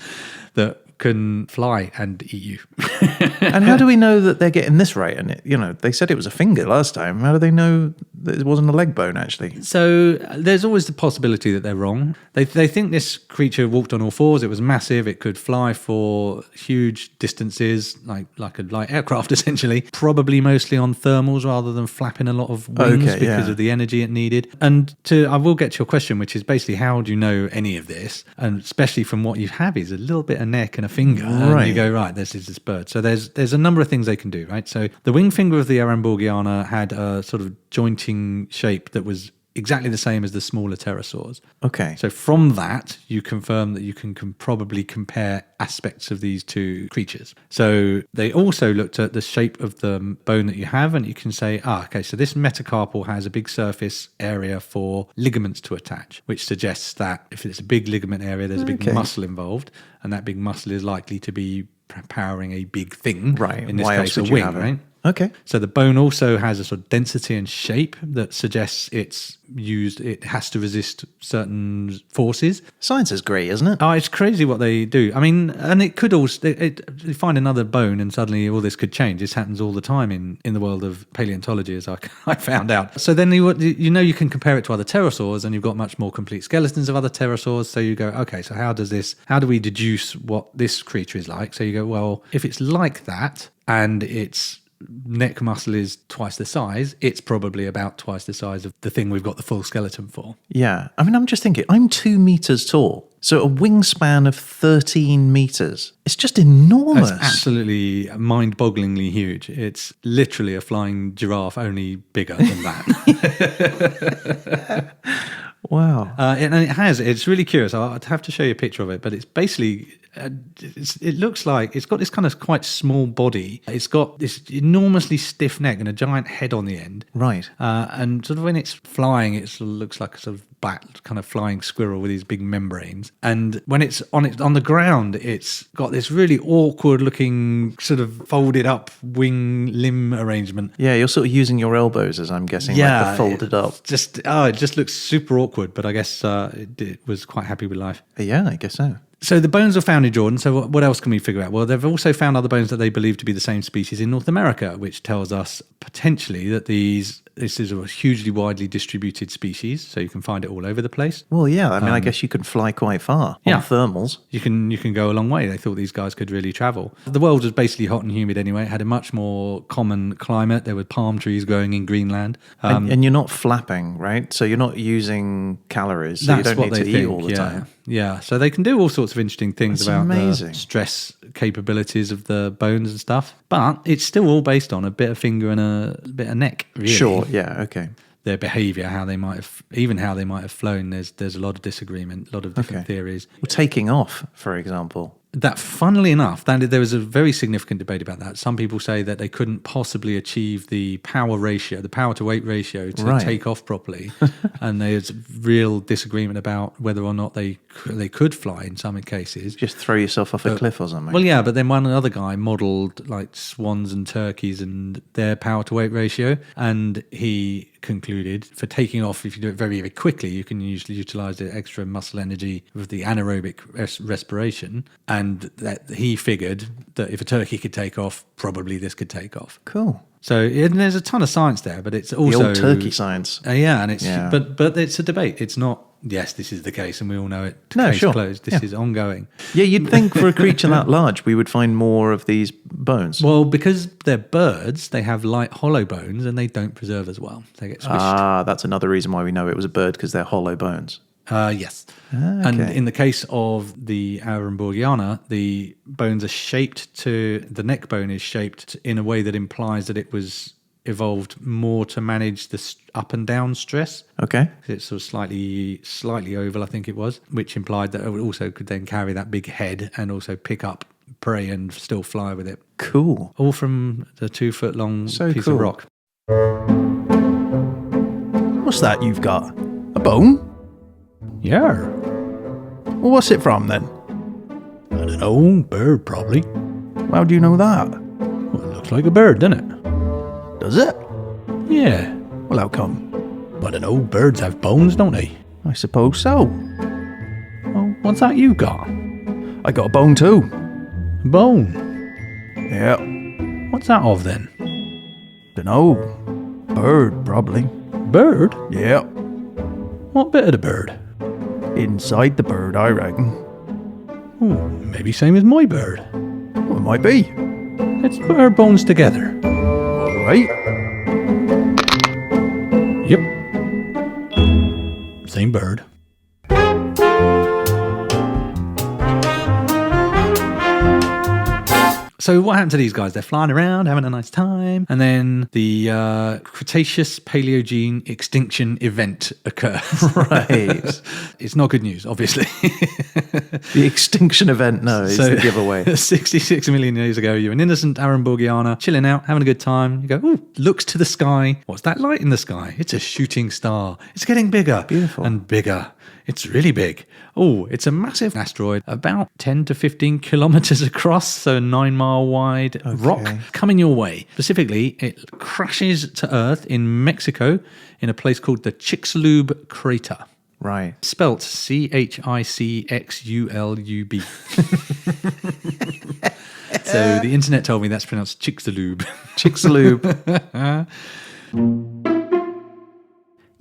that can fly and eat you. And how do we know that they're getting this right? And they said it was a finger last time. How do they know it wasn't a leg bone, actually. So there's always the possibility that they're wrong. They think this creature walked on all fours. It was massive. It could fly for huge distances, like a light aircraft, essentially. Probably mostly on thermals rather than flapping a lot of wings because of the energy it needed. And I will get to your question, which is basically how do you know any of this? And especially from what you have is a little bit of neck and a finger. Right. And you go, right, this is this bird. So there's a number of things they can do, right? So the wing finger of the Aramborgiana had a sort of jointing shape that was exactly the same as the smaller pterosaurs. Okay. So from that, you confirm that you can probably compare aspects of these two creatures. So they also looked at the shape of the bone that you have, and you can say, okay, so this metacarpal has a big surface area for ligaments to attach, which suggests that if it's a big ligament area, there's a big muscle involved, and that big muscle is likely to be powering a big thing. Right. In this Why case, else would a you wing, have it? right? Okay. So the bone also has a sort of density and shape that suggests it has to resist certain forces. Science is great, isn't it? Oh, it's crazy what they do. I mean, and it could also, you find another bone and suddenly all this could change. This happens all the time in the world of paleontology, as I found out. So then you can compare it to other pterosaurs, and you've got much more complete skeletons of other pterosaurs. So you go, okay, so how do we deduce what this creature is like? So you go, well, if it's like that and its neck muscle is twice the size, it's probably about twice the size of the thing we've got the full skeleton for. Yeah. I mean, I'm just thinking, I'm 2 meters tall. So a wingspan of 13 meters. It's just enormous. It's absolutely mind-bogglingly huge. It's literally a flying giraffe, only bigger than that. Wow. And it's really curious. I'd have to show you a picture of it, but it's basically, it looks like it's got this kind of quite small body. It's got this enormously stiff neck and a giant head on the end. Right. And sort of when it's flying, it sort of looks like a sort of bat, kind of flying squirrel with these big membranes. And when it's on the ground, it's got this really awkward looking sort of folded up wing limb arrangement. Yeah, you're sort of using your elbows, as I'm guessing, like the folded up. It just looks super awkward, but I guess it was quite happy with life. Yeah, I guess so. So the bones were found in Jordan. So what else can we figure out? Well, they've also found other bones that they believe to be the same species in North America, which tells us potentially that this is a hugely widely distributed species. So you can find it all over the place. Well, yeah. I mean, I guess you can fly quite far on thermals. You can go a long way. They thought these guys could really travel. The world was basically hot and humid anyway. It had a much more common climate. There were palm trees growing in Greenland. And you're not flapping, right? So you're not using calories. So you don't need to eat all the time. Yeah, so they can do all sorts of interesting things about amazing. The stress capabilities of the bones and stuff. But it's still all based on a bit of finger and a bit of neck, really. Sure, yeah, okay. Their behaviour, how they might have flown. There's a lot of disagreement, a lot of different theories. Well, taking off, for example. That, funnily enough, there was a very significant debate about that. Some people say that they couldn't possibly achieve the power to weight ratio to take off properly. And there's real disagreement about whether or not they could fly in some cases. Just throw yourself off a cliff or something. Well, yeah, but then one other guy modelled like swans and turkeys and their power to weight ratio. And he concluded for taking off, if you do it very, very quickly, you can usually utilize the extra muscle energy of the anaerobic respiration. And that he figured that if a turkey could take off, probably this could take off. Cool. So there's a ton of science there, but it's also the old turkey science. But it's a debate. It's not. Yes, this is the case, and we all know it. No, case sure. Closed. This is ongoing. Yeah, you'd think for a creature that large, we would find more of these bones. Well, because they're birds, they have light, hollow bones, and they don't preserve as well. They get squished. Ah, that's another reason why we know it was a bird, because they're hollow bones. Yes. Okay. And in the case of the Aramborgiana, the bones are the neck bone is shaped in a way that implies that it was evolved more to manage the up and down stress. Okay. It's sort of slightly oval, I think it was, which implied that it also could then carry that big head and also pick up prey and still fly with it. Cool. All from the 2 foot long piece cool. of rock. What's that you've got? A bone? Yeah. Well, what's it from then? I don't know, bird probably. How do you know that? Well, it looks like a bird, doesn't it? Does it? Yeah. Well, how come? I don't know, birds have bones, don't they? I suppose so. Well, what's that you got? I got a bone too. Bone? Yeah. What's that of then? Dunno. Bird, probably. Bird? Yeah. What bit of the bird? Inside the bird, I reckon. Oh, maybe same as my bird. Well, it might be. Let's put our bones together. All right. Yep. Same bird. So what happened to these guys? They're flying around, having a nice time, and then the Cretaceous Paleogene extinction event occurs. Right. It's not good news, obviously. The extinction event, no, is the giveaway. 66 million years ago, you're an innocent Arenborgiana, chilling out, having a good time. You go, ooh, looks to the sky. What's that light in the sky? It's a shooting star. It's getting bigger. Beautiful. And bigger. It's really big. Oh, it's a massive asteroid, about 10 to 15 kilometers across, so a 9-mile wide rock coming your way. Specifically, it crashes to Earth in Mexico in a place called the Chicxulub crater. Right. Spelt Chixulub. So the internet told me that's pronounced Chicxulub. Chicxulub.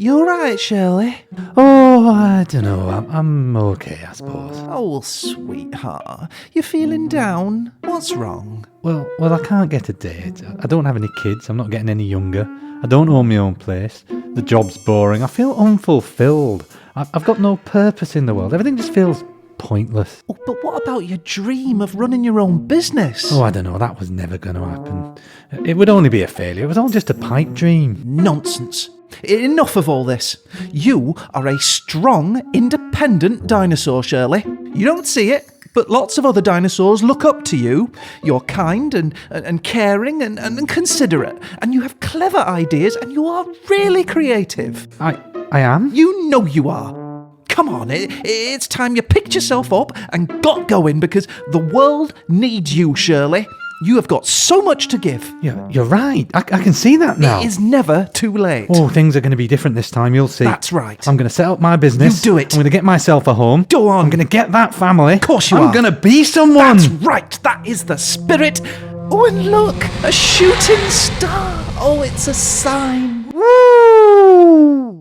You alright, Shirley? Oh, I don't know. I'm okay, I suppose. Oh, sweetheart. You feeling down? What's wrong? Well, I can't get a date. I don't have any kids. I'm not getting any younger. I don't own my own place. The job's boring. I feel unfulfilled. I've got no purpose in the world. Everything just feels pointless. Oh, but what about your dream of running your own business? Oh, I don't know. That was never going to happen. It would only be a failure. It was all just a pipe dream. Nonsense. Enough of all this. You are a strong, independent dinosaur, Shirley. You don't see it, but lots of other dinosaurs look up to you. You're kind and caring and considerate, and you have clever ideas, and you are really creative. I am? You know you are. Come on, it's time you picked yourself up and got going, because the world needs you, Shirley. You have got so much to give. Yeah, you're right. I can see that now. It is never too late. Oh, things are going to be different this time. You'll see. That's right. I'm going to set up my business. You do it. I'm going to get myself a home. Go on. I'm going to get that family. Of course you are. I'm going to be someone. That's right. That is the spirit. Oh, and look, a shooting star. Oh, it's a sign. Woo!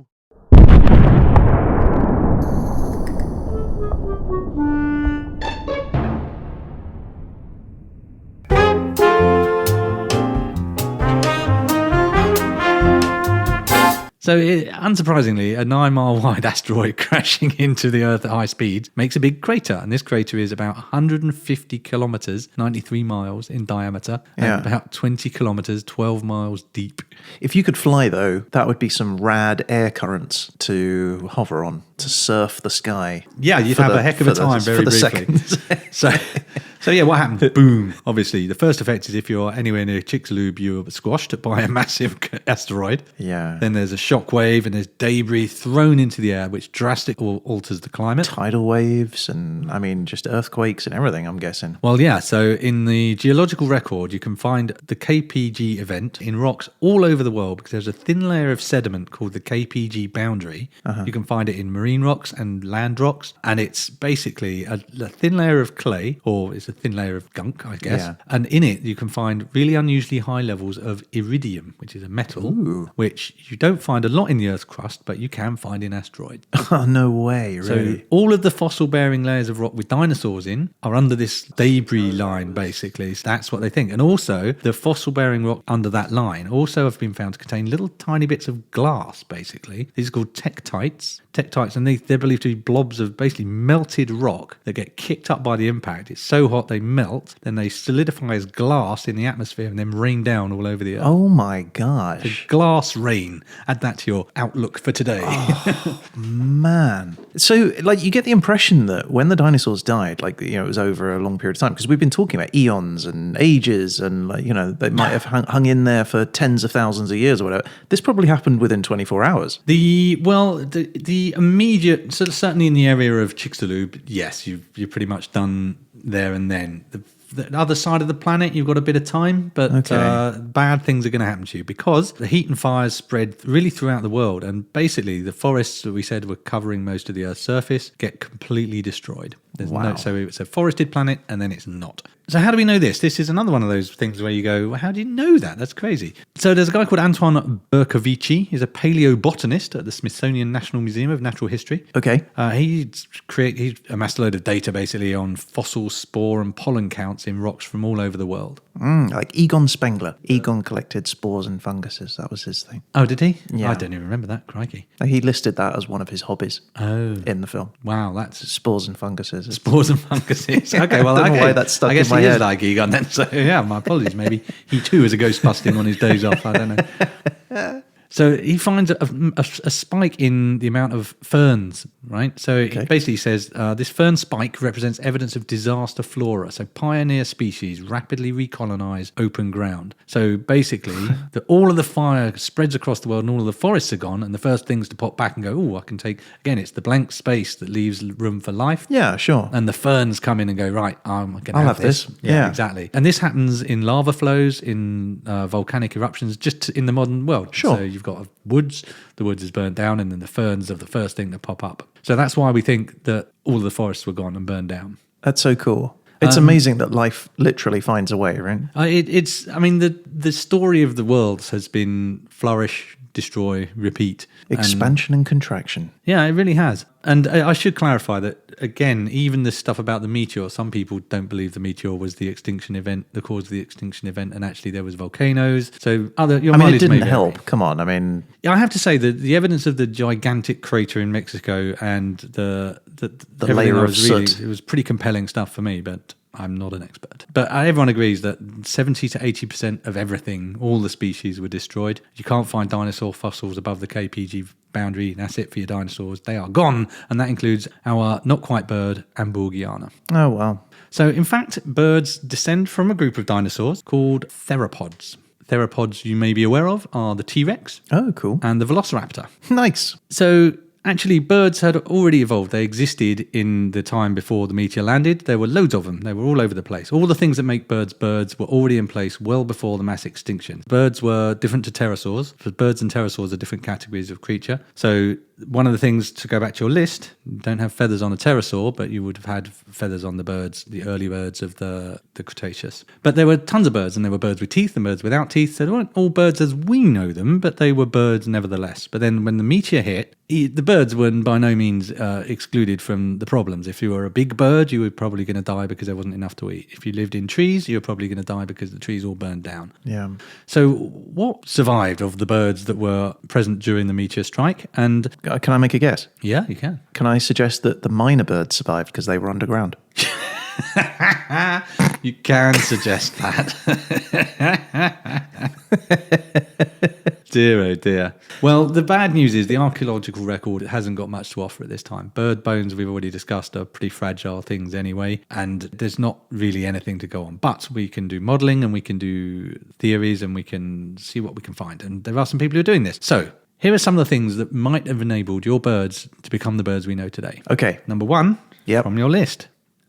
So, unsurprisingly, a 9-mile wide asteroid crashing into the Earth at high speed makes a big crater. And this crater is about 150 kilometers, 93 miles in diameter, and about 20 kilometers, 12 miles deep. If you could fly, though, that would be some rad air currents to hover on, to surf the sky. Yeah, you'd have a heck of a time very briefly. So yeah, what happened? Boom. Obviously, the first effect is if you're anywhere near Chicxulub, you're squashed by a massive asteroid. Yeah. Then there's a shock wave and there's debris thrown into the air, which drastically alters the climate. Tidal waves and, just earthquakes and everything, I'm guessing. Well, yeah. So in the geological record, you can find the KPG event in rocks all over the world because there's a thin layer of sediment called the KPG boundary. You can find it in marine rocks and land rocks. And it's basically a thin layer of clay, or it's a thin layer of gunk, I guess. Yeah. And in it, you can find really unusually high levels of iridium, which is a metal, which you don't find a lot in the Earth's crust, but you can find in asteroids. Oh, no way, really? So all of the fossil-bearing layers of rock with dinosaurs in are under this debris line, basically. So that's what they think. And also, the fossil-bearing rock under that line also have been found to contain little tiny bits of glass, basically. These are called tektites. And they're believed to be blobs of basically melted rock that get kicked up by the impact. It's so hot they melt, then they solidify as glass in the atmosphere and then rain down all over the Earth. Oh my gosh. Glass rain. Add that to your outlook for today. Oh, man. So, you get the impression that when the dinosaurs died, it was over a long period of time, because we've been talking about eons and ages and, they might have hung in there for tens of thousands of years or whatever. This probably happened within 24 hours. The immediate, so certainly in the area of Chicxulub, yes, you're pretty much done there and then. The other side of the planet, you've got a bit of time, but bad things are going to happen to you because the heat and fires spread really throughout the world. And basically, the forests that we said were covering most of the Earth's surface get completely destroyed. So it's a forested planet and then it's not. So how do we know this? This is another one of those things where you go, well, how do you know that? That's crazy. So there's a guy called Antoine Bercovici. He's a paleobotanist at the Smithsonian National Museum of Natural History. Okay. He amassed a load of data basically on fossil, spore and pollen counts in rocks from all over the world. Like Egon Spengler. Egon collected spores and funguses. That was his thing. Oh, did he? Yeah. I don't even remember that. Crikey. He listed that as one of his hobbies in the film. Wow, that's Spores and funguses. spores and funguses. Okay, well, I don't know why that stuck I guess in my he is head. like Egon then. So yeah, my apologies. Maybe he too is a ghost busting on his days off. I don't know. So he finds a spike in the amount of ferns, right? So he basically says this fern spike represents evidence of disaster flora. So pioneer species rapidly recolonize open ground. So basically, all of the fire spreads across the world and all of the forests are gone. And the first things to pop back and go, oh, I can take, again, it's the blank space that leaves room for life. Yeah, sure. And the ferns come in and go, right, I'm going to I'll have have this. Yeah, Yeah. exactly. And this happens in lava flows, in volcanic eruptions, just in the modern world. Sure. So you've got woods, the woods is burnt down, and then the ferns are the first thing to pop up. So that's why we think that all of the forests were gone and burned down. That's so cool. It's amazing that life literally finds a way, right? The story of the world has been flourish, destroy, repeat. Expansion and contraction. Yeah, it really has. And I should clarify that, again, even the stuff about the meteor, some people don't believe the meteor was the extinction event, the cause of the extinction event, and actually there was volcanoes. So it didn't help. Come on, I have to say that the evidence of the gigantic crater in Mexico and the layer of soot. It was pretty compelling stuff for me, but I'm not an expert. But everyone agrees that 70 to 80% of everything, all the species were destroyed. You can't find dinosaur fossils above the KPG boundary. That's it for your dinosaurs. They are gone. And that includes our not quite bird, Amburgiana. Oh, wow. So, in fact, birds descend from a group of dinosaurs called theropods. Theropods, you may be aware of, are the T-Rex Oh, cool. and the Velociraptor. Nice. So, actually, birds had already evolved. They existed in the time before the meteor landed. There were loads of them. They were all over the place. All the things that make birds birds were already in place well before the mass extinction. Birds were different to pterosaurs. Birds and pterosaurs are different categories of creature. So one of the things, to go back to your list, you don't have feathers on a pterosaur, but you would have had feathers on the birds, the early birds of the Cretaceous. But there were tons of birds, and there were birds with teeth and birds without teeth. So they weren't all birds as we know them, but they were birds nevertheless. But then when the meteor hit, the birds were by no means excluded from the problems. If you were a big bird, you were probably going to die because there wasn't enough to eat. If you lived in trees, you were probably going to die because the trees all burned down. Yeah. So what survived of the birds that were present during the meteor strike? And Can I make a guess? yeah, you can. Can I suggest that the minor birds survived because they were underground? You can suggest that. Dear, oh dear. Well, the bad news is the archaeological record hasn't got much to offer at this time. Bird bones, we've already discussed, are pretty fragile things anyway, and there's not really anything to go on. But we can do modelling and we can do theories and we can see what we can find. And there are some people who are doing this. So here are some of the things that might have enabled your birds to become the birds we know today. Okay. Number one, Yep. from your list,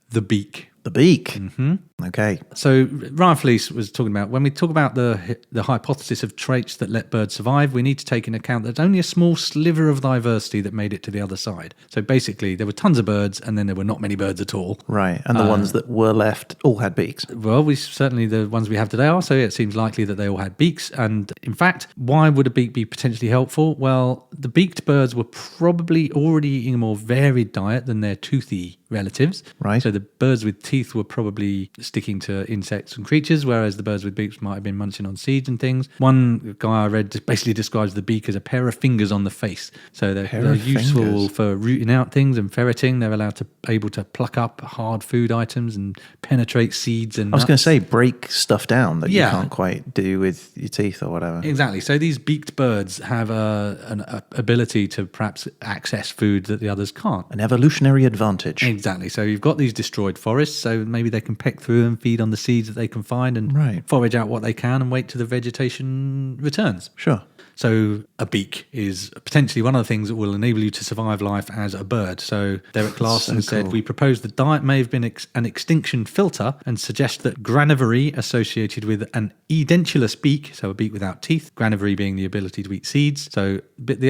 the beak. The beak. Mm-hmm. Okay. So Ryan Fleece was talking about, when we talk about the hypothesis of traits that let birds survive, we need to take into account that there's only a small sliver of diversity that made it to the other side. So basically, there were tons of birds, and then there were not many birds at all. Right. And the ones that were left all had beaks. Well, certainly the ones we have today are, so it seems likely that they all had beaks. And in fact, why would a beak be potentially helpful? Well, the beaked birds were probably already eating a more varied diet than their toothy relatives. Right. So the birds with teeth were probably sticking to insects and creatures, whereas the birds with beaks might have been munching on seeds and things. One guy I read just basically describes the beak as a pair of fingers on the face. So they're useful fingers. for rooting out things and ferreting. They're able to pluck up hard food items and penetrate seeds and I was going nuts. to say, break stuff down that Yeah. you can't quite do with your teeth or whatever. Exactly. So these beaked birds have an ability to perhaps access food that the others can't. An evolutionary advantage. Exactly. So you've got these destroyed forests, so maybe they can peck through and feed on the seeds that they can find and Right. forage out what they can and wait till the vegetation returns. Sure. So a beak is potentially one of the things that will enable you to survive life as a bird. So Derek Larson said, cool. we propose the diet may have been an extinction filter and suggest that granivory associated with an edentulous beak, so a beak without teeth, granivory being the ability to eat seeds. So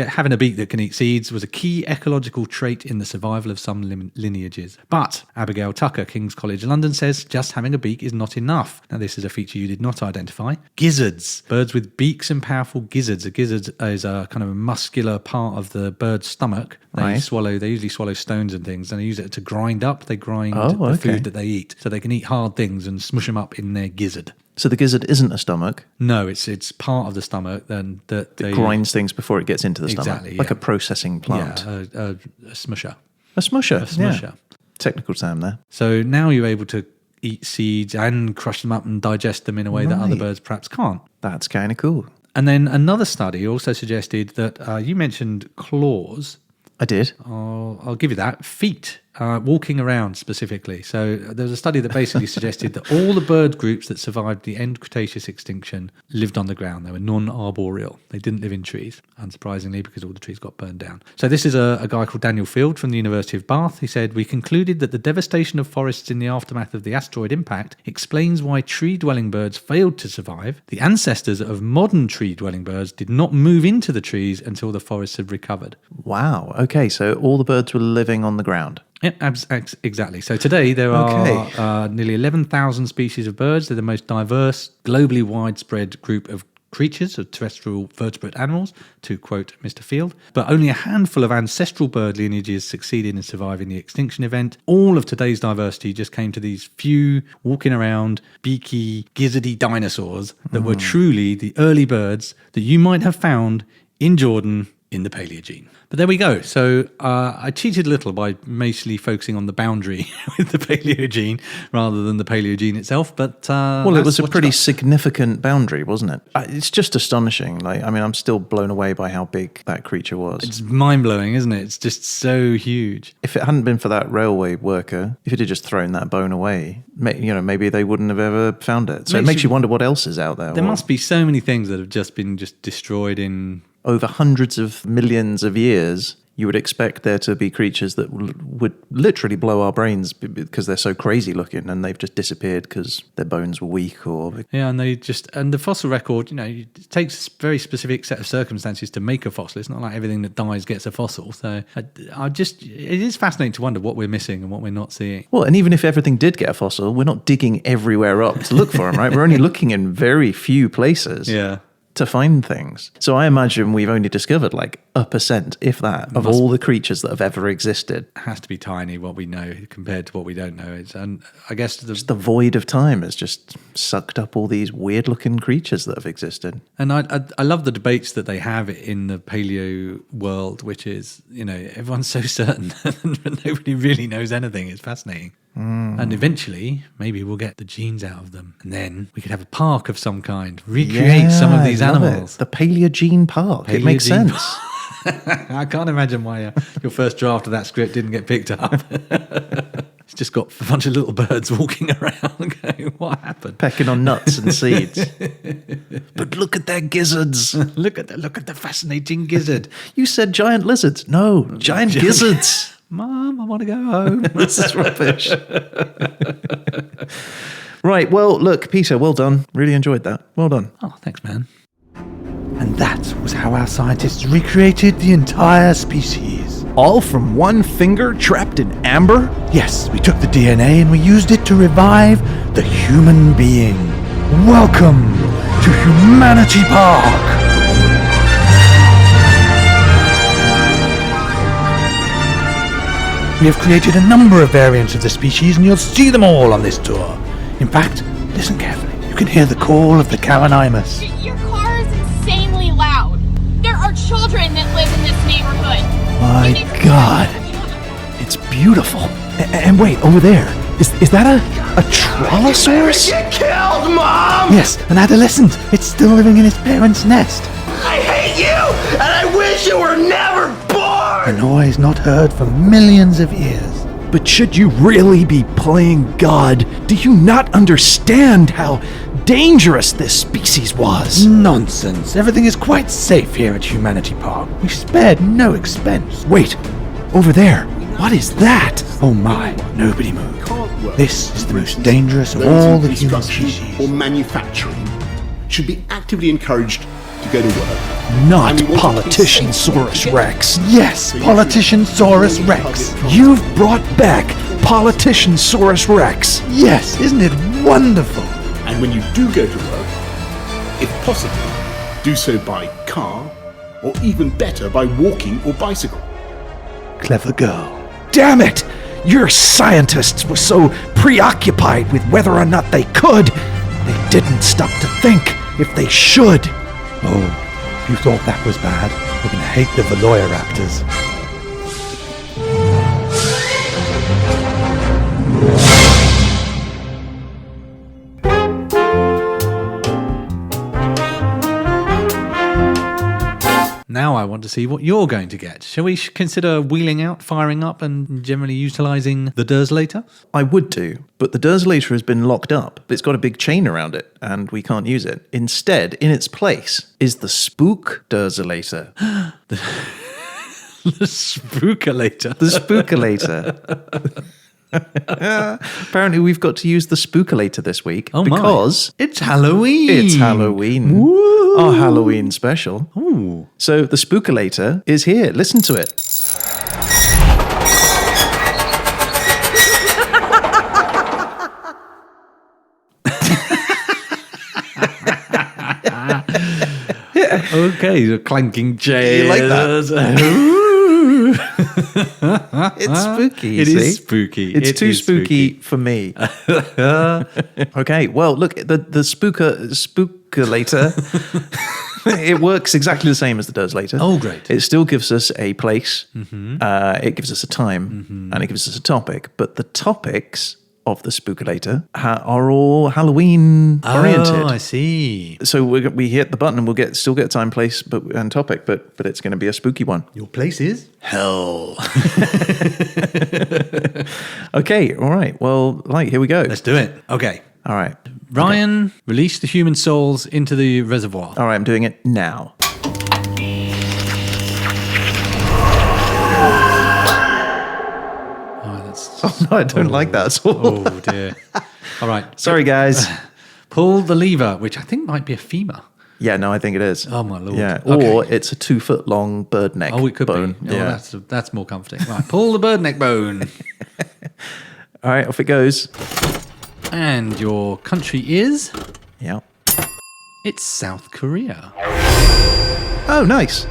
having a beak that can eat seeds was a key ecological trait in the survival of some lineages. But Abigail Tucker, King's College London, says just having a beak is not enough. Now this is a feature you did not identify. Gizzards. Birds with beaks and powerful gizzards. A gizzard is a kind of a muscular part of the bird's stomach. They usually swallow stones and things, and they use it to grind up. They grind the food that they eat, so they can eat hard things and smush them up in their gizzard. So the gizzard isn't a stomach. No, it's part of the stomach then that they grinds things before it gets into the stomach. Exactly, like a processing plant. Yeah, a smusher. A smusher. A smusher. Yeah. Technical term there. So now you're able to eat seeds and crush them up and digest them in a way that other birds perhaps can't. That's kind of cool. And then another study also suggested that you mentioned claws. I did. I'll give you that. Feet, walking around specifically. So there was a study that basically suggested that all the bird groups that survived the end Cretaceous extinction lived on the ground. They were non-arboreal. They didn't live in trees, unsurprisingly, because all the trees got burned down. So this is a guy called Daniel Field from the University of Bath. He said, we concluded that the devastation of forests in the aftermath of the asteroid impact explains why tree-dwelling birds failed to survive. The ancestors of modern tree-dwelling birds did not move into the trees until the forests had recovered. Wow. Okay, so all the birds were living on the ground. Yeah, exactly. So today there are nearly 11,000 species of birds. They're the most diverse, globally widespread group of creatures, of terrestrial vertebrate animals, to quote Mr. Field. But only a handful of ancestral bird lineages succeeded in surviving the extinction event. All of today's diversity just came to these few walking around, beaky, gizzardy dinosaurs that were truly the early birds that you might have found in Jordan in the Paleogene. But there we go. So I cheated a little by mostly focusing on the boundary with the Paleogene rather than the Paleogene itself. But well, it was a pretty significant boundary, wasn't it? It's just astonishing. I'm still blown away by how big that creature was. It's mind-blowing, isn't it? It's just so huge. If it hadn't been for that railway worker, if it had just thrown that bone away, maybe they wouldn't have ever found it. So it makes you wonder what else is out there. There must be so many things that have just been destroyed in... Over hundreds of millions of years, you would expect there to be creatures that would literally blow our brains because they're so crazy looking, and they've just disappeared because their bones were weak or... Yeah, and the fossil record, it takes a very specific set of circumstances to make a fossil. It's not like everything that dies gets a fossil. So it is fascinating to wonder what we're missing and what we're not seeing. Well, and even if everything did get a fossil, we're not digging everywhere up to look for them, right? We're only looking in very few places. Yeah. To find things. So I imagine we've only discovered like 1%, if that, of all the creatures that have ever existed. It has to be tiny what we know compared to what we don't know. And I guess the void of time has just sucked up all these weird looking creatures that have existed. And I love the debates that they have in the paleo world, which is, everyone's so certain but nobody really knows anything. It's fascinating. And eventually, maybe we'll get the genes out of them. And then we could have a park of some kind, recreate some of these animals. The Paleogene Park. It makes sense. I can't imagine why your first draft of that script didn't get picked up. It's just got a bunch of little birds walking around going, what happened? Pecking on nuts and seeds. But look at their gizzards. Look at the fascinating gizzard. You said giant lizards. No, giant gizzards. Mom, I want to go home. This is rubbish. Right, well, look, Peter, well done. Really enjoyed that. Well done. Oh, thanks, man. And that was how our scientists recreated the entire species. All from one finger trapped in amber? Yes, we took the DNA and we used it to revive the human being. Welcome to Humanity Park! We have created a number of variants of the species, and you'll see them all on this tour. In fact, listen carefully. You can hear the call of the Calanimus. Your car is insanely loud. There are children that live in this neighborhood. My God. It's beautiful. And wait, over there. Is that a Trollosaurus? Get killed, Mom! Yes, an adolescent. It's still living in its parents' nest. I hate you, and I wish you were never born! A noise not heard for millions of years. But should you really be playing God? Do you not understand how dangerous this species was. Nonsense. Everything is quite safe here at Humanity Park. We spared no expense. Wait, over there. What is that? Oh my, nobody move. This is the most dangerous of all the human species. Or manufacturing should be actively encouraged to go to work. Not Politician-saurus Rex. Yes, Politician-saurus Rex. You've brought back Politician-saurus Rex. Yes, isn't it wonderful? And when you do go to work, if possible, do so by car, or even better, by walking or bicycle. Clever girl. Damn it! Your scientists were so preoccupied with whether or not they could, they didn't stop to think if they should. Oh, you thought that was bad? We're gonna hate the Velociraptors. Now I want to see what you're going to get. Shall we consider wheeling out, firing up, and generally utilising the Derzelator? I would do, but the Derzelator has been locked up. It's got a big chain around it, and we can't use it. Instead, in its place, is the Spook Derzelator. The Spookalator. The Spookalator. Apparently, we've got to use the Spookalator this week because it's Halloween. It's Halloween. Woo. Our Halloween special. Ooh. So the Spookalator is here. Listen to it. Okay, the clanking chairs. You like that? It's spooky. It is spooky. It's too spooky for me. Okay, well, look, the Spookalator, it works exactly the same as the Derzelator. Oh, great. It still gives us a place, it gives us a time, and it gives us a topic. But the topics of the Spookalator are all Halloween oriented. Oh, I see. So we hit the button and we'll still get time, place, and topic, but it's going to be a spooky one. Your place is hell. Okay, all right. Well, here we go. Let's do it. Okay. All right. Ryan, release the human souls into the reservoir. All right, I'm doing it now. Oh, no, I don't like that at all. Oh, dear. All right. Sorry, guys. Pull the lever, which I think might be a femur. Yeah, no, I think it is. Oh, my Lord. Yeah, Okay. or it's a 2-foot long bird neck bone. Oh, it could be. Yeah. Oh, that's more comforting. Right, pull the bird neck bone. All right, off it goes. And your country is? Yeah. It's South Korea. Oh, nice.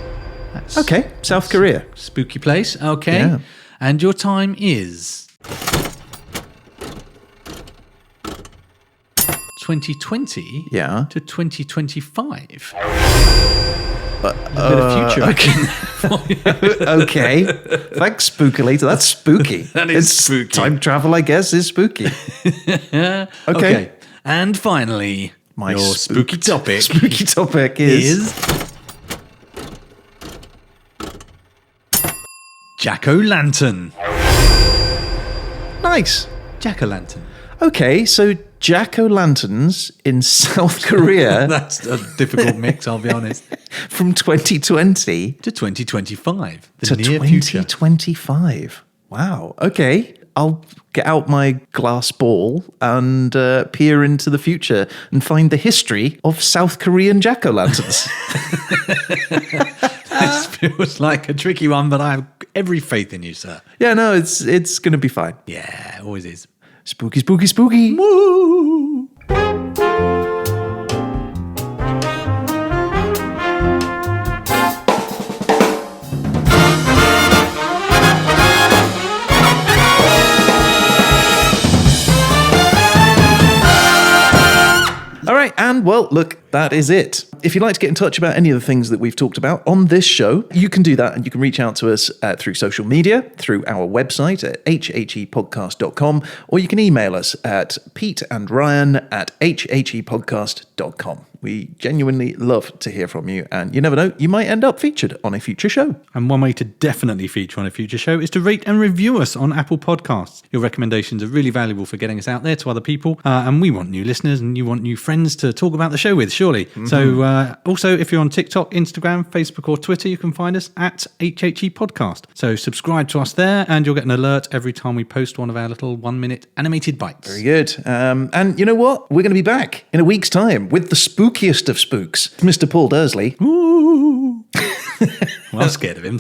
Okay, South Korea. Spooky place. Okay. Yeah. And your time is 2020 to 2025 a bit of future. Okay. Thanks, Spookalator. That's spooky. That is spooky. Time travel, I guess, is spooky. Okay. And finally, your spooky topic. Spooky topic is Jack-o'-lantern. Nice. Jack-o'-lantern. Okay, so jack-o'-lanterns in South Korea. That's a difficult mix, I'll be honest. From 2020 to 2025. The to near future. 2025. Wow. Okay. I'll get out my glass ball and peer into the future and find the history of South Korean jack-o'-lanterns. This feels like a tricky one, but I have every faith in you, sir. Yeah, no, it's going to be fine. Yeah, always is. Spooky, spooky, spooky. Woo! All right, and well, look, that is it. If you'd like to get in touch about any of the things that we've talked about on this show, you can do that, and you can reach out to us through social media, through our website at hhepodcast.com, or you can email us at peteandryan@hhepodcast.com. We genuinely love to hear from you, and you never know, you might end up featured on a future show. And one way to definitely feature on a future show is to rate and review us on Apple Podcasts. Your recommendations are really valuable for getting us out there to other people, and we want new listeners and you want new friends to talk about the show with, surely. Mm-hmm. So also, if you're on TikTok, Instagram, Facebook or Twitter, you can find us at HHE Podcast. So subscribe to us there and you'll get an alert every time we post one of our little 1-minute animated bites. Very good. And you know what? We're going to be back in a week's time with the spookiest of spooks, Mr. Paul Dursley. Ooh. Well, I'm scared of him.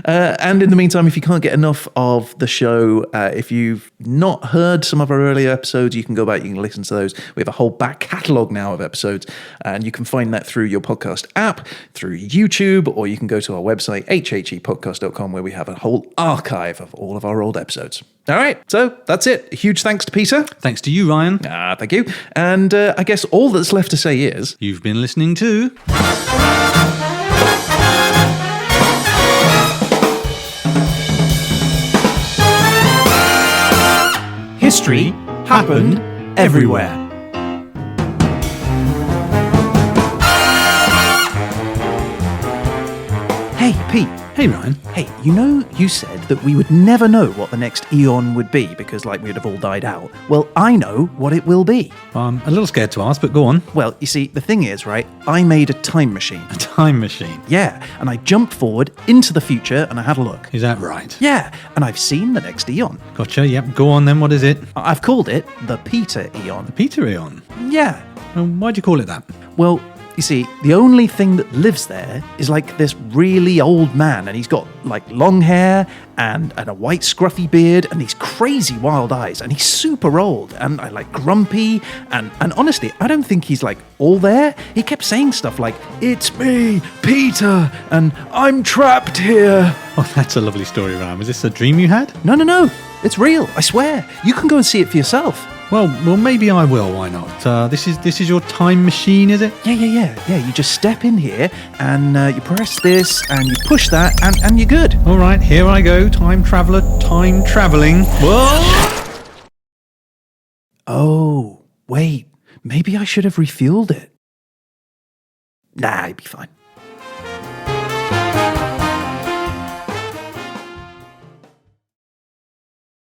And in the meantime, if you can't get enough of the show, if you've not heard some of our earlier episodes, you can go back, you can listen to those. We have a whole back catalogue now of episodes, and you can find that through your podcast app, through YouTube, or you can go to our website, hhepodcast.com, where we have a whole archive of all of our old episodes. All right, so that's it. A huge thanks to Peter. Thanks to you, Ryan. Thank you. And I guess all that's left to say is... You've been listening to... History happened everywhere. Hey, Pete. Hey, Ryan. Hey, you said that we would never know what the next eon would be because, we'd have all died out. Well, I know what it will be. I'm a little scared to ask, but go on. Well, you see, the thing is, right, I made a time machine. A time machine? Yeah, and I jumped forward into the future and I had a look. Is that right? Yeah, and I've seen the next eon. Gotcha, yep. Go on then, what is it? I've called it the Petra Eon. The Petra Eon? Yeah. Why'd you call it that? Well, you see, the only thing that lives there is this really old man, and he's got long hair and a white scruffy beard and these crazy wild eyes, and he's super old and grumpy, and honestly, I don't think he's all there. He kept saying stuff like, "It's me, Peter, and I'm trapped here." Oh, that's a lovely story, Ryan. Was this a dream you had? No, it's real, I swear. You can go and see it for yourself. Well, maybe I will. Why not? This is your time machine, is it? Yeah. You just step in here and you press this and you push that and you're good. All right, here I go, time traveller, time travelling. Whoa! Oh, wait. Maybe I should have refueled it. Nah, it'd be fine.